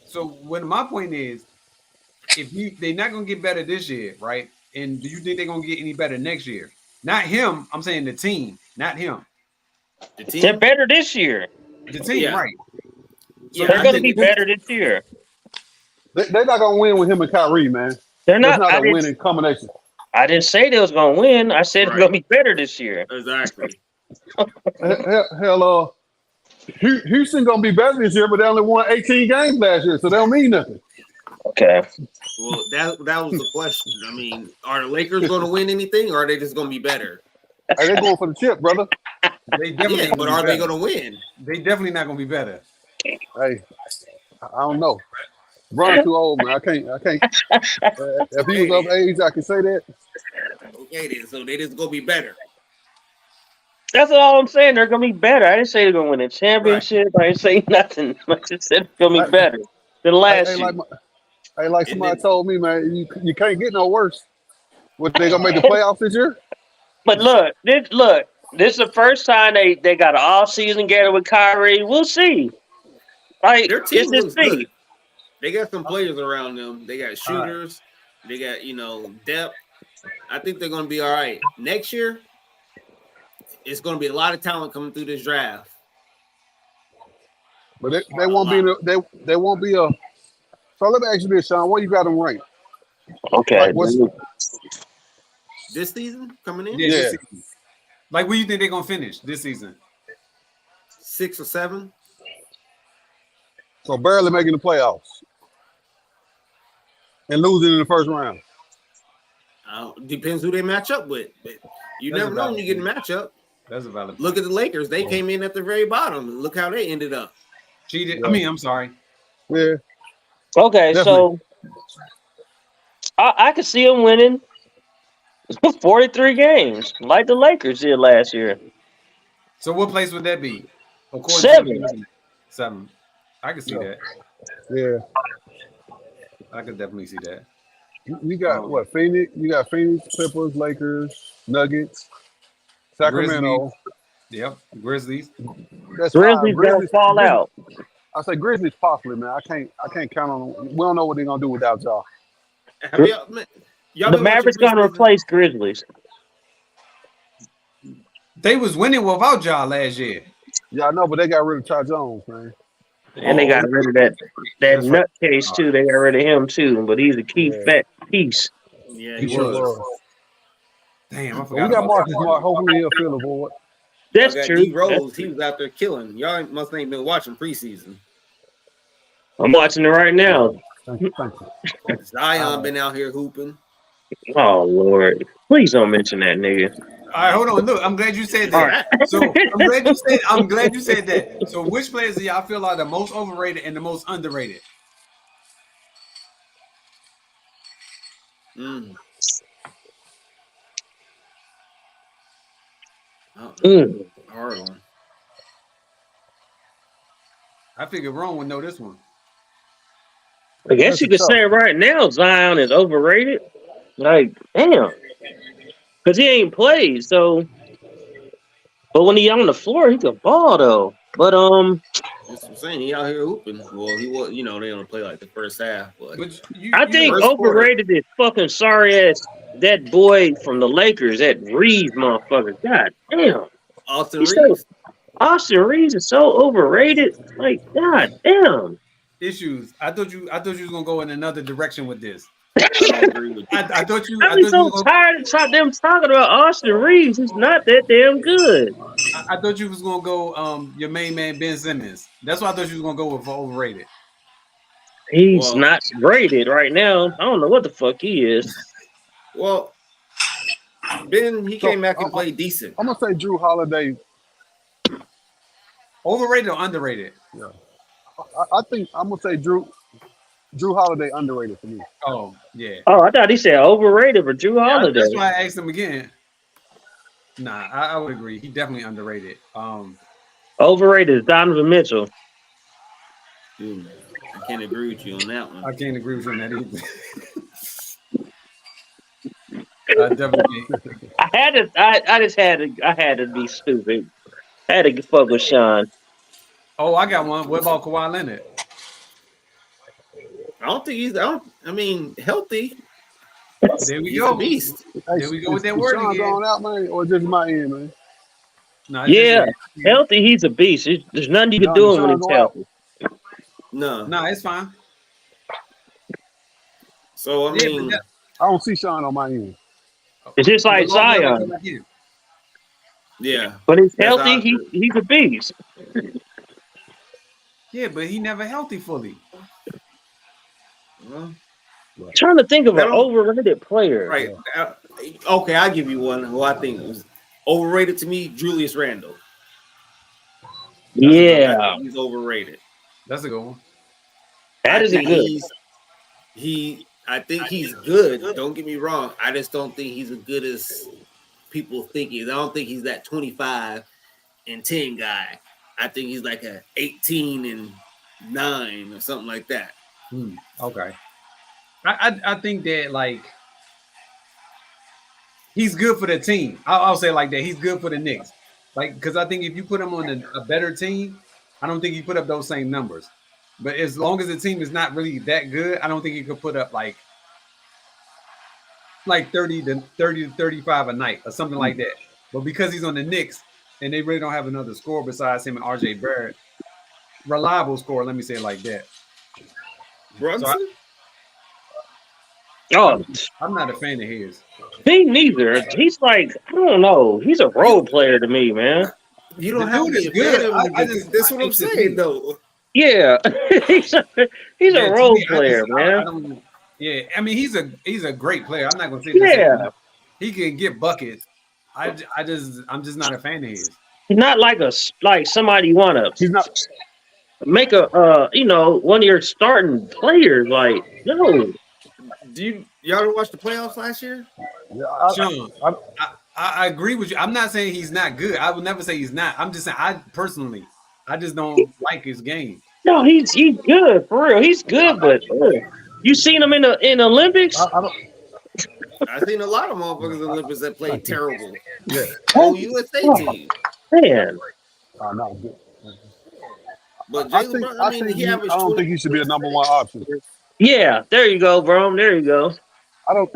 So when my point is, if they're not gonna get better this year, right? And do you think they're gonna get any better next year? Not him. I'm saying the team, not him. The team? They're better this year. The team, right? So they're going to be better this year. They're not going to win with him and Kyrie, man. They're not. That's not a winning combination. I didn't say they was going to win. I said they're going to be better this year. Exactly. Hell, Houston gonna be better this year, but they only won 18 games last year, so they don't mean nothing. Okay. Well, that was the question. I mean, are the Lakers going to win anything, or are they just going to be better? Hey, they're going for the chip, brother. They definitely. Yeah, but are they going to win? They definitely not going to be better. Hey, I don't know. Bron's too old, man. I can't. If he was of age, I can say that. Okay, then. So they just going to be better. That's all I'm saying. They're gonna be better. I didn't say they're gonna win a championship. I didn't say nothing. I just said they're gonna be better than last year. Like somebody told me, man, you can't get no worse. What, they gonna make the playoffs this year? But look, this is the first time they got an off-season together with Kyrie. We'll see. Like, Their team looks thing. good. They got some players around them. They got shooters. They got, depth. I think they're going to be all right. Next year, it's going to be a lot of talent coming through this draft. But they won't be. They won't be a. So let me ask you this, Sean. What you got them ranked? Okay. Like this season coming in? Yeah. This season. Like, where you think they're going to finish this season? 6 or 7. So barely making the playoffs and losing in the first round. Depends who they match up with. But you never know when you get a matchup. That's a valid point. Look at the Lakers. They came in at the very bottom. Look how they ended up. Cheated. Yeah. I'm sorry. Yeah. Okay, definitely. So I could see them winning 43 games, like the Lakers did last year. So what place would that be? 7. I can see that. Yeah. I could definitely see that. You got what? Phoenix. You got Phoenix, Clippers, Lakers, Nuggets, Sacramento. Grizzlies. Yep, Grizzlies. That's Grizzlies gonna fall out. I say Grizzlies possibly, man. I can't count on them. We don't know what they're gonna do without y'all. The Mavericks gonna replace Grizzlies. They was winning without y'all last year. Yeah, I know, but they got rid of Ty Jones, man. And they got rid of that nutcase too. They got rid of him too, but he's a key fat piece. Yeah, he was. Damn, I forgot. We got Marcus Smart. Hopefully he'll fill the void. That's true. D-Rose, he was out there killing. Y'all must ain't been watching preseason. I'm watching it right now. Thank you. Zion been out here hooping. Oh Lord! Please don't mention that nigga. All right, hold on. Look, I'm glad you said that. So I'm glad you said that. So which players do y'all feel are the most overrated and the most underrated? Hard one. I figure Ron would know this one. I guess you could say right now Zion is overrated. Like, damn. Because he ain't played, so. But when he on the floor, he can ball, though. But, that's what I'm saying. He out here hooping. Well, he was, they only play like the first half. But I think overrated is fucking sorry-ass that boy from the Lakers, that Reeves motherfucker. God damn. Austin Reeves. Austin Reeves is so overrated. Like, god damn. Issues. I thought you was gonna go in another direction with this. I thought you. I'm so tired of them talking about Austin Reeves. He's not that damn good. I thought you was gonna go your main man Ben Simmons. That's why I thought you was gonna go with overrated. He's not rated right now. I don't know what the fuck he is. Well, Ben, he came back and played decent. I'm gonna say Drew Holiday. Overrated or underrated? Yeah, I think I'm gonna say Drew Holiday underrated for me. Oh yeah. Oh, I thought he said overrated for Drew Holiday. That's why I asked him again. Nah, I would agree. He definitely underrated. Overrated is Donovan Mitchell. Dude, I can't agree with you on that one. I can't agree with you on that either. I definitely. I had to be stupid. I had to fuck with Sean. Oh, I got one. What about Kawhi Leonard? I don't think he's. Healthy. There we go. Beast. There we go with that word Sean again. Going out, man, or just my end, man. No, yeah, healthy. He's a beast. There's nothing you can do him when he's healthy. No, it's fine. So I don't see Sean on my end. It's just like Zion. Yeah, but he's healthy. He's a beast. Yeah, but he never healthy fully. Well, Trying to think of an I don't- overrated player. right. Okay, I'll give you one who I think was overrated to me, Julius Randle. I Yeah, think he's overrated. That's a good one. that is a good. I think he's good. Don't get me wrong. I just don't think he's as good as people think he is. I don't think he's that 25 and 10 guy. I think he's like a 18 and 9 or something like that. Okay. I think that like he's good for the team. I'll say like that. He's good for the Knicks. Like, because I think if you put him on a better team, I don't think he put up those same numbers. But as long as the team is not really that good, I don't think he could put up like 30 to 35 a night or something like that. But because he's on the Knicks and they really don't have another scorer besides him and RJ Barrett, reliable scorer, let me say it like that. Brunson? Oh, I'm not a fan of his. me neither. He's like, I don't know. He's a role player to me, man. You don't The have dude to is be a fan good. of him. That's what I'm hate the saying, team. though. Yeah, he's a Yeah, to role me, player, I man. don't, yeah, I mean he's a great player. I'm not gonna say Yeah. he can get buckets. I'm just not a fan of his. He's not like somebody you want to He's not. make a one of your starting players. Like, no, Y'all didn't watch the playoffs last year? Sean, I agree with you. I'm not saying he's not good. I would never say he's not. I'm just saying I just don't like his game. no, he's good for real. He's good, but you seen him in the Olympics? I've seen a lot of motherfuckers in the Olympics that played terrible. Yeah. Oh, USA team. Man, No. But I Jalen think. Brunson, I I mean, think. he I averaged don't 20. think he should be a number one option. yeah, there you go, bro. There you go. I don't.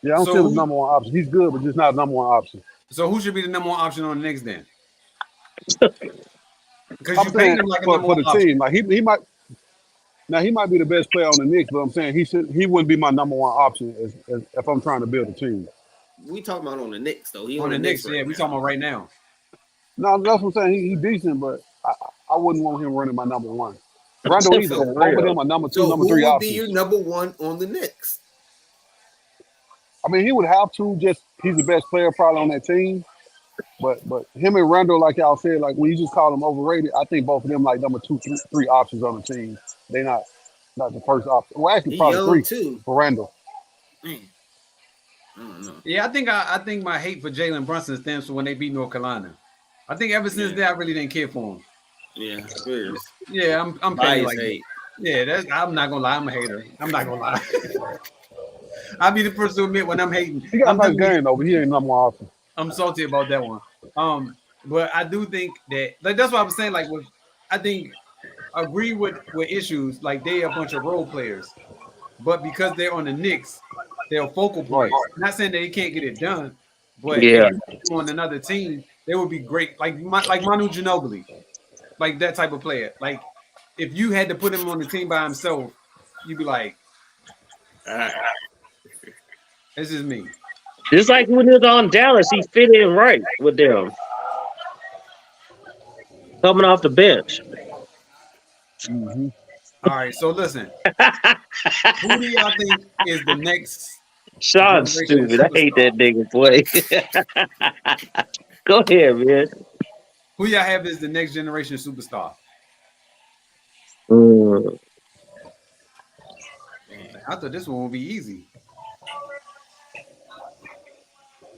Yeah, I don't So see him as who- number one option. He's good, but just not a number one option. So who should be the number one option on the Knicks then? Because I'm you paid saying him like a for number one the option. team, like he might. Now he might be the best player on the Knicks, but I'm saying he wouldn't be my number one option as if I'm trying to build a team. We talking about on the Knicks, though. He On the Knicks, right yeah, we now. talking about right now. No, that's what I'm saying. He's decent, but I wouldn't want him running my number one. Randall either. For Both of real. them are number two, So number who three would options. be your number one on the Knicks? I mean, he would have to. Just he's the best player probably on that team. But him and Randall, like y'all said, like when you just call them overrated, I think both of them like number two, three options on the team. They not the first option. Well, actually, He probably young three too. for Randall. Man. I don't know. Yeah, I think my hate for Jalen Brunson stems from when they beat North Carolina. I think ever since Yeah. that, I really didn't care for him. Yeah, serious. Yeah, I'm paying Bias like hate. yeah. I'm not gonna lie, I'm a hater. I'm not gonna lie. I'll be the first to admit when I'm hating. He got a I'm nice doing- game though, but he ain't number one option. I'm salty about that one. But I do think that like that's what I was saying. Like with I think agree with issues like they a bunch of role players, but because they're on the Knicks, they're focal points. Not saying that they can't get it done, but Yeah. if on another team, they would be great. Like Manu Ginobili, like that type of player. Like if you had to put him on the team by himself, you'd be like, this is me. Just like when he was on Dallas, he fit in right with them. Coming off the bench. Mm-hmm. All right, so listen. Who do y'all think is the next? Sean's stupid. I hate that nigga play. Go ahead, man. Who y'all have is the next generation superstar? I thought this one would be easy.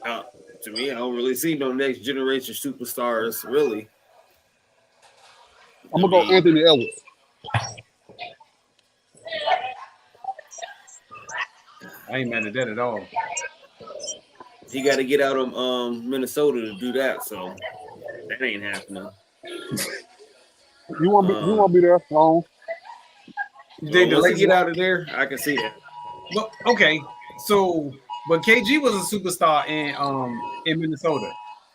To me, I don't really see no next generation superstars, really. I'm gonna go Anthony Edwards. I ain't mad at that at all. He got to get out of Minnesota to do that, so that ain't happening. You won't be there long. You think the Once he Lakers get out of there, I can see that. Well, okay, so but KG was a superstar in Minnesota.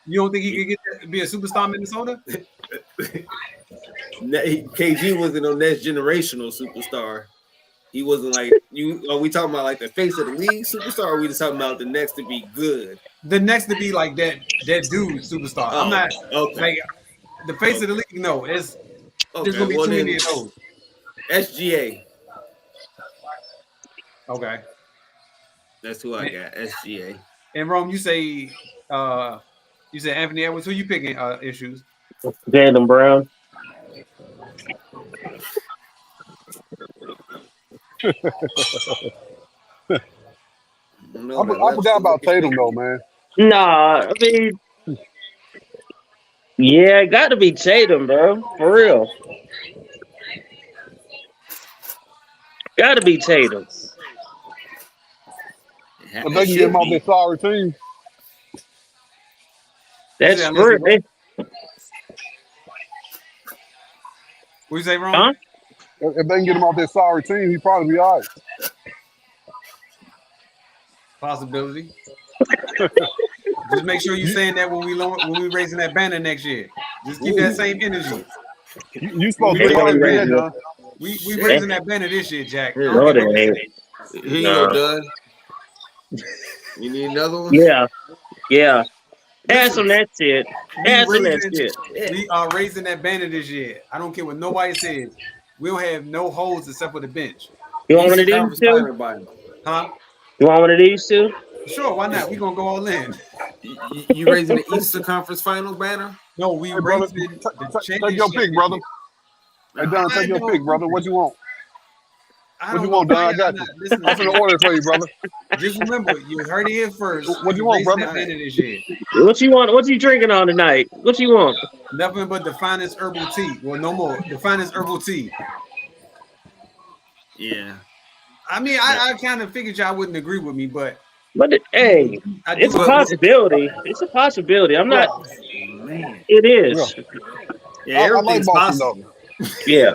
You don't think he could be a superstar in Minnesota? KG wasn't no next generational superstar. He wasn't like you. Are we talking about like the face of the league superstar? Or are we just talking about the next to be good? The next to be like that dude superstar. I'm not okay. like the face of the league. No, There's gonna be too many of those. SGA. Okay. That's who I got. SGA. And Rome, you say Anthony Edwards. Who you picking? Issues. Jaylen Brown. I forgot about Tatum though, man. Nah, I mean, yeah, it got to be Tatum, bro. For real. Got to be Tatum. If they can get him off this sorry team. That's true. What you say, Rome? Huh? If they can get him off that sorry team, he'd probably be all right. Possibility. Just make sure you're saying that when we raising that banner next year. Just keep that same energy. You supposed to be already there, John. We raising that banner this year, Jack. No, they ain't. Here you go, Doug. You need another one? Yeah. Add some that shit. Add some that shit. We are raising that banner this year. I don't care what nobody says. We don't have no holes except for the bench. You want one of these two? Huh? You want one of these two? Sure, why not? We're gonna go all in. You raising the Eastern Conference Finals banner? No, we Hey, brother, raising take your pick, brother. Hey, Don, take your pick, brother. What you want? What you want, Don? I got you. I'm gonna order it for you, brother. Just remember, you heard it here first. What you want, brother? This year. What you want? What you drinking on tonight? What you want? Nothing but the finest herbal tea. Well, no more. The finest herbal tea. Yeah. I mean, I kind of figured y'all wouldn't agree with me, but hey, it's a possibility. It's a possibility. I'm not. Man. It is. Yeah, I like everything's Boston, possible. Yeah.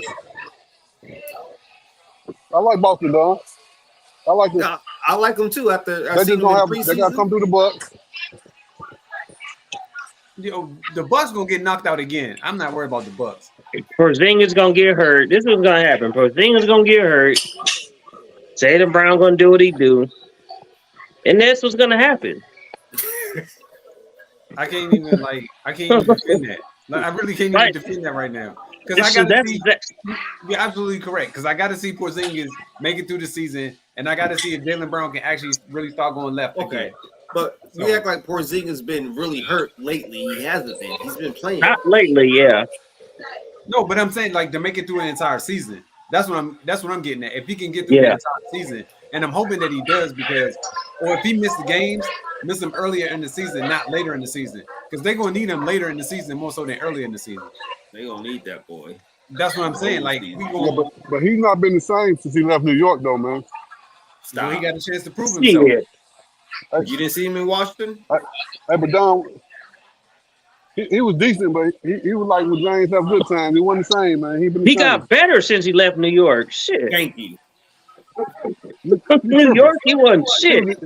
I like Boston, Don. I like it. I like them too. After I They seen just them in gonna the have. They gotta preseason. come through the Bucks. the Bucks gonna get knocked out again. I'm not worried about the Bucks. Porzingis gonna get hurt. This is what's gonna happen. Porzingis gonna get hurt. Jaylen Brown gonna do what he do, and that's what's gonna happen. I can't even defend that. Like, I really can't even defend that right now because I gotta see. You're absolutely correct because I gotta see Porzingis make it through the season, and I gotta see if Jaylen Brown can actually really start going left. Okay. Again. But we act like Porzingis been really hurt lately. He hasn't been. He's been playing. Not lately, yeah. No, but I'm saying like to make it through an entire season. That's what I'm getting at. If he can get through the entire season, and I'm hoping that he does because, or if he missed the games, miss them earlier in the season, not later in the season, because they're gonna need him later in the season more so than earlier in the season. They gonna need that boy. That's what I'm saying. Like, but he's not been the same since he left New York, though, man. So he got a chance to prove himself. You didn't see him in Washington? Hey, but Don, he was decent, but he was like with James have good times. He wasn't the same, man. He got better since he left New York. Shit. Thank you. New York, he wasn't shit.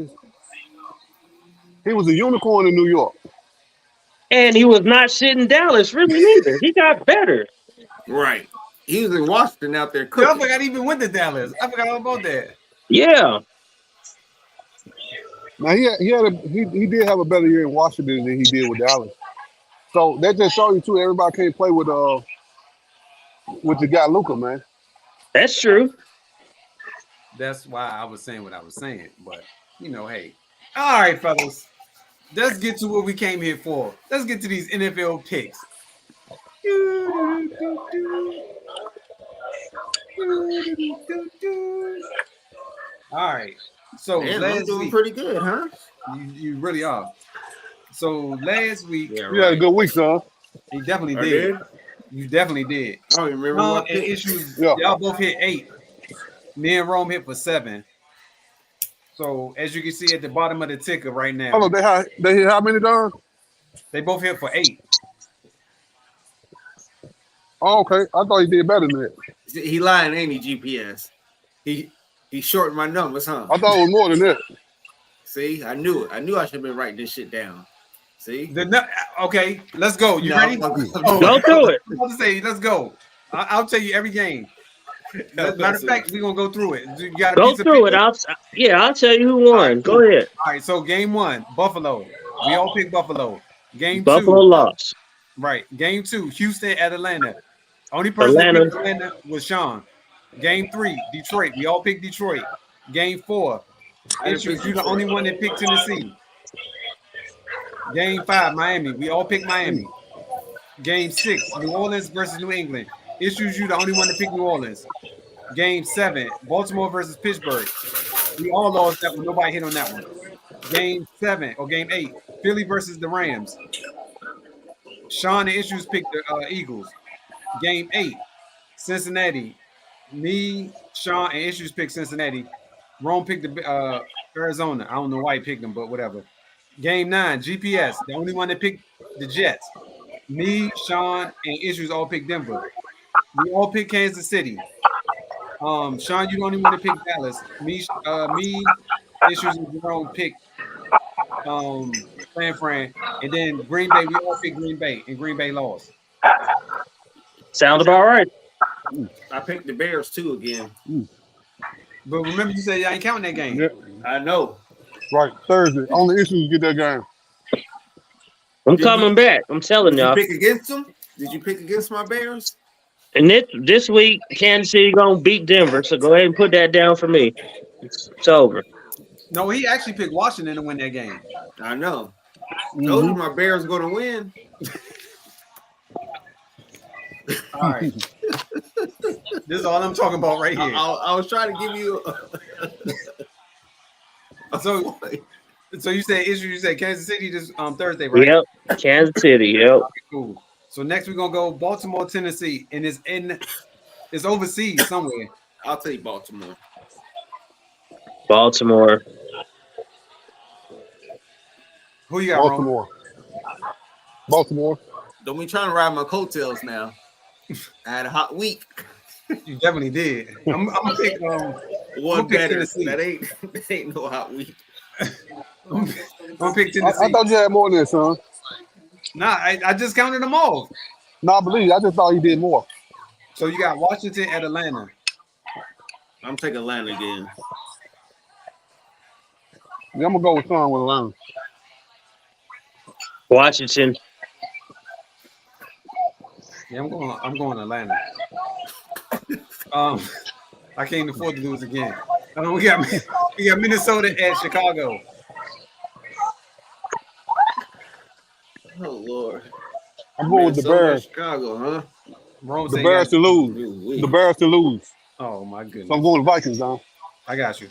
He was a unicorn in New York. And he was not shit in Dallas, really either. He got better. Right. He was in Washington out there Yo, cooking. I forgot he even went to Dallas. I forgot all about that. Yeah. Now he did have a better year in Washington than he did with Dallas. So that just shows you too. Everybody can't play with the guy Luka, man. That's true. That's why I was saying what I was saying. But hey, all right, fellas, let's get to what we came here for. Let's get to these NFL picks. All right. So I'm doing pretty good, huh? You really are. So last week, you had a good week, son. He definitely did. You definitely did. I don't remember what issues. Y'all both hit 8. Me and Rome hit for 7. So as you can see at the bottom of the ticker right now. Hold on, they hit how many, Don? They both hit for 8. Oh, okay. I thought he did better than that. He lying, ain't he? GPS. He shortened my numbers, huh? I thought it was more than that. See, I knew it. I knew I should have been writing this shit down. See? Okay, let's go. You ready? Go through it. I'm about to say, let's go. I'll tell you every game. Matter of fact, we're gonna go through it. You got go through it. I'll tell you who won. Go ahead. All right. So game 1, Buffalo. We all picked Buffalo. Game 2, Buffalo lost. Right. Game 2, Houston at Atlanta. Only person that Atlanta. picked Atlanta was Sean. Game 3, Detroit. We all picked Detroit. Game 4, Issues. You the only one that picked Tennessee. Game 5, Miami. We all picked Miami. Game 6, New Orleans versus New England. Issues. You the only one that picked New Orleans. Game 7, Baltimore versus Pittsburgh. We all lost that one. Nobody hit on that one. Game 7 or Game 8, Philly versus the Rams. Sean and Issues picked the Eagles. Game 8, Cincinnati. Me, Sean, and Issues picked Cincinnati. Rome picked the Arizona. I don't know why he picked them, but whatever. Game 9, GPS. The only one that picked the Jets. Me, Sean, and Issues all picked Denver. We all picked Kansas City. Sean, you the only one that picked Dallas. Me, Issues, and Jerome picked San Fran. And then Green Bay, we all picked Green Bay, and Green Bay lost. Sound about right. I picked the Bears too again. But remember, you said y'all ain't counting that game. Yeah. I know. Right, Thursday. Only Issues get that game. I'm coming back. I'm telling Did you y'all. pick against them? Did you pick against my Bears? And this week, Kansas City gonna beat Denver. So go ahead and put that down for me. It's over. No, he actually picked Washington to win that game. I know. Told you my Bears going to win. All right. This is all I'm talking about right here. I was trying to give you. So you said Issues. You said Kansas City this Thursday, right? Yep. Kansas City. Yep. Cool. So next we're gonna go Baltimore, Tennessee, and it's overseas somewhere. I'll take Baltimore. Baltimore. Who you got, Ron? Baltimore. Baltimore. Don't be trying to ride my coattails now. I had a hot week. You definitely did. I'm gonna pick One pick better. Tennessee. That ain't no hot week. I'm gonna pick Tennessee. I thought you had more than that, son. Nah, I just counted them all. No, I believe you. I just thought you did more. So you got Washington at Atlanta. I'm taking Atlanta again. Yeah, I'm gonna go with Sean with Atlanta. Washington. Yeah, I'm going Atlanta. I can't afford to lose again. We got Minnesota at Chicago. Oh Lord. I'm going with the Bears. Chicago, huh? Rome The said Bears to got- lose. The Bears to lose. Oh my goodness. So I'm going with Vikings, Don. I got you.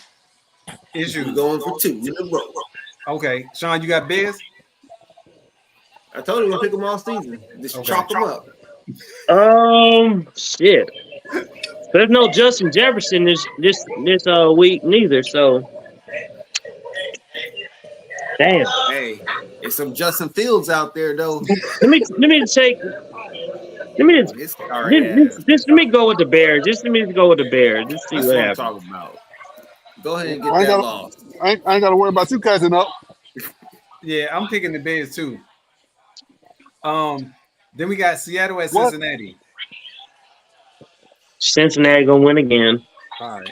You're Issues. going for 2 in a row. Okay, Sean, you got Bears? I told you we're gonna pick them all season. Just Okay. chalk them up. Shit. There's no Justin Jefferson this week neither. So, damn. Hey, there's some Justin Fields out there though. Let me take. Let me just, It's all right. just let me go with the Bears. Just let me go with the Bears. Just see That's what what I'm happens. talking about. Go ahead and get I ain't that got- loss. I ain't got to worry about you catching up. Yeah, I'm picking the Bears too. Then we got Seattle at What? Cincinnati. Cincinnati gonna win again. All right.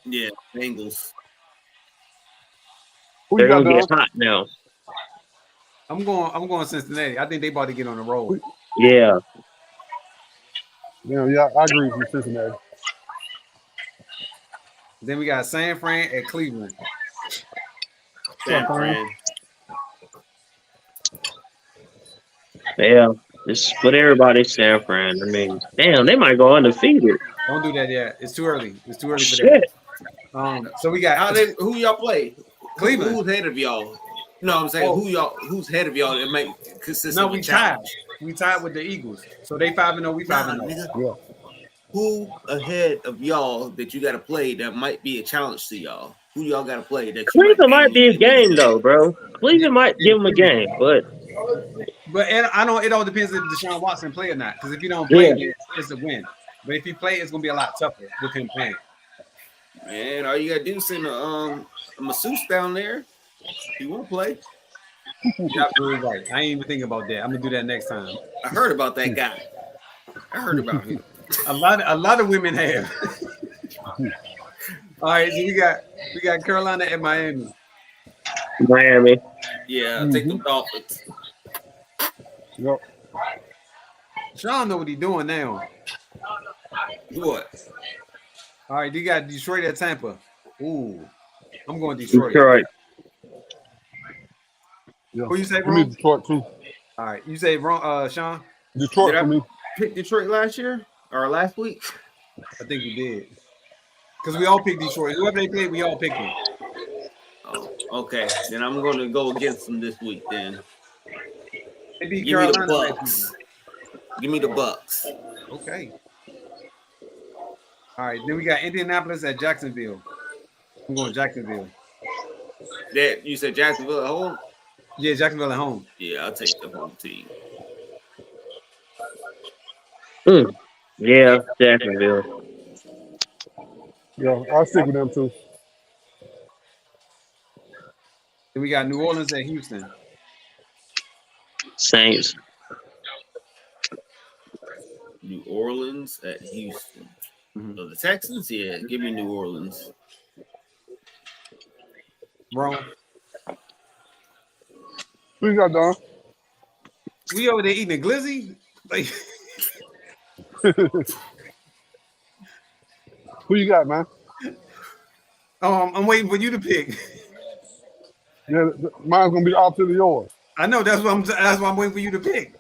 Yeah, Bengals. Who They're you got, gonna Don? get hot now. I'm going Cincinnati. I think they about to get on the road. Yeah. Yeah, I agree with you, Cincinnati. Then we got San Fran at Cleveland. San Fran. Yeah. Just put everybody San Fran. I mean, damn, they might go undefeated. Don't do that yet. It's too early. It's too early for that. Shit. So we got Who y'all play? Cleveland. Who's ahead of y'all? No, I'm saying who's ahead of y'all that make consistent. No, we tied. We tied with the Eagles. So they 5-0. We 5-0. Yeah. Who ahead of y'all that you got to play that might be a challenge to y'all? Who y'all got to play that you Cleveland might be a game though, bro. Cleveland might give them a game, but I know it all depends if Deshaun Watson play or not. Because if you don't play, then it's a win. But if he play, it's gonna be a lot tougher with him playing. Man, all you gotta do is send a masseuse down there. He won't play. You're absolutely right. I ain't even thinking about that. I'm gonna do that next time. I heard about that guy. I heard about him. A lot of women have. All right, so we got Carolina and Miami. Miami. Yeah, take the Dolphins. Yep. Sean know what he's doing now. What? All right, you got Detroit at Tampa. Ooh, I'm going Detroit. Yeah. Who you say, We bro? need Detroit too. All right, you say wrong, Sean? Detroit Did for me. Pick Detroit last year or last week? I think you did. Because we all picked Detroit. Whoever they played, we all picked them. Oh, okay. Then I'm going to go against them this week. Then They beat give me the Carolina last Bucks. Give me the Bucks. week. Okay. All right, then we got Indianapolis at Jacksonville. I'm going Jacksonville. That you said Jacksonville at home? Yeah, Jacksonville at home. Yeah, I'll take the home team. Yeah, Jacksonville. Yeah, I'll stick with them too. Then we got New Orleans at Houston. Saints. New Orleans at Houston. Mhm. So the Texans, yeah, give me New Orleans. Wrong. Who you got, Don? We over there eating a glizzy? Like, Who you got, man? I'm waiting for you to pick. Yeah, mine's gonna be the opposite of yours. I know that's what I'm waiting for you to pick.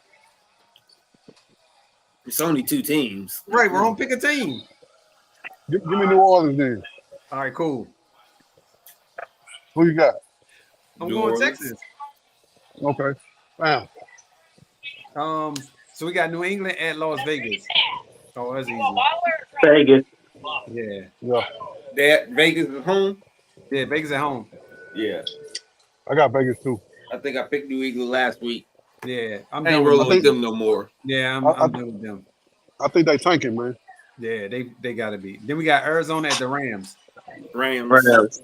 It's only two teams. Right, we're on pick a team. Give me New Orleans then. All right, cool. Who you got? I'm New going Orleans. Texas. Okay. Wow. So we got New England at Las Vegas. Oh, that's easy. Vegas. Yeah. Yeah. That Vegas is home. Yeah, Vegas at home. Yeah, I got Vegas too. I think I picked New England last week. Yeah, I'm I done ain't with rolling them. with them no more. Yeah, I'm done with them. I think they tanking, man. Yeah, they gotta be. Then we got Arizona at the Rams. Rams. Rams.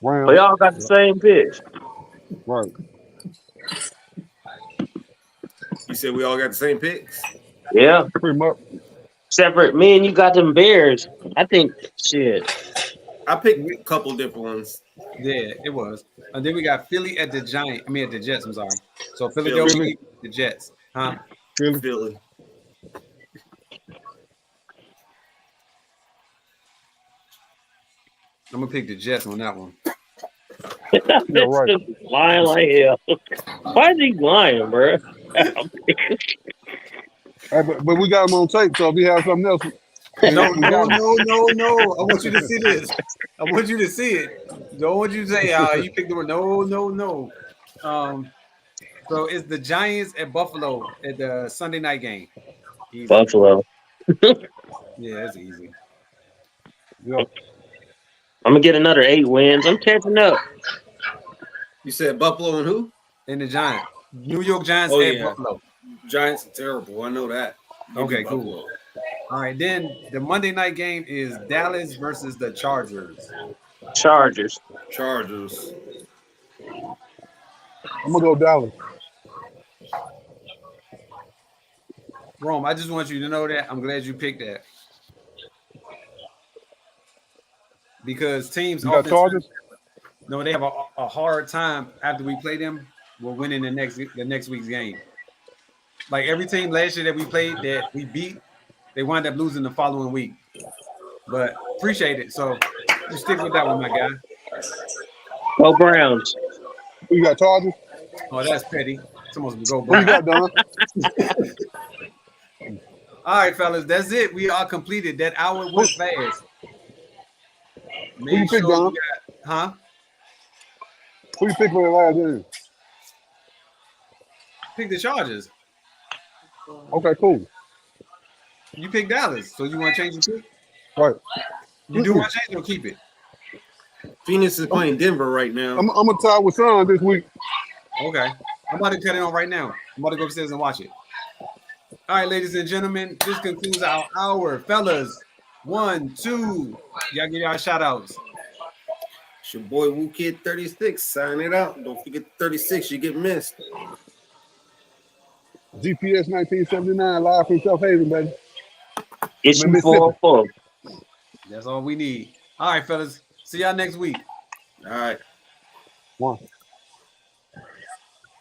Rams. We all got the same pitch. Right. You said we all got the same picks. Yeah. Pretty much. Separate. Me and you got them Bears. I think shit. I picked a couple different ones. Yeah, it was. And then we got Philly at the at the Jets. I'm sorry. So Philadelphia, the Jets. Huh? Philly. I'm gonna pick the Jets on that one. Yeah, right. Lying like hell. Why is he lying, bro? Hey, but we got them on tape, so if we have something else, No. I want you to see this. I want you to see it. Don't want you to say, you picked the one. No. So it's the Giants at Buffalo at the Sunday night game. Easy. Buffalo. Yeah, that's easy. yeah. I'm gonna get another 8 wins. I'm catching up. You said Buffalo and who? And the Giants. New York Giants Oh, at yeah. Buffalo. Giants are terrible. I know that. Give me Okay, cool. Buffalo. All right, then the Monday night game is Dallas versus the Chargers. Chargers. Chargers. I'm gonna go Dallas. Rome, I just want you to know that. I'm glad you picked that. Because teams You got Chargers? no, they have a hard time after we play them. We're winning the next week's game. Like every team last year that we played that we beat, they wind up losing the following week. But appreciate it. So you stick with that one, my guy. Go Browns. Who you got, Chargers? Oh, that's petty. Someone's gonna Who you go. got, Don? All right, fellas, that's it. We are completed. That hour went fast. Who you pick, Don? Huh? Who you pick for the last game? Pick the Chargers. Okay, cool. You pick Dallas. So you want to change your pick? Right. You do want to change it or keep it? Phoenix is playing Denver right now. I'm gonna tie with Sean this week. Okay. I'm about to cut it on right now. I'm about to go upstairs and watch it. All right, ladies and gentlemen, this concludes our hour. Fellas, 1, 2. Y'all give y'all shout outs. It's your boy Woo Kid 36. Sign it out. Don't forget 36. You get missed. GPS 1979 live from South Haven, baby. It's Mississippi. 4-4. That's all we need. All right, fellas. See y'all next week. All right. One.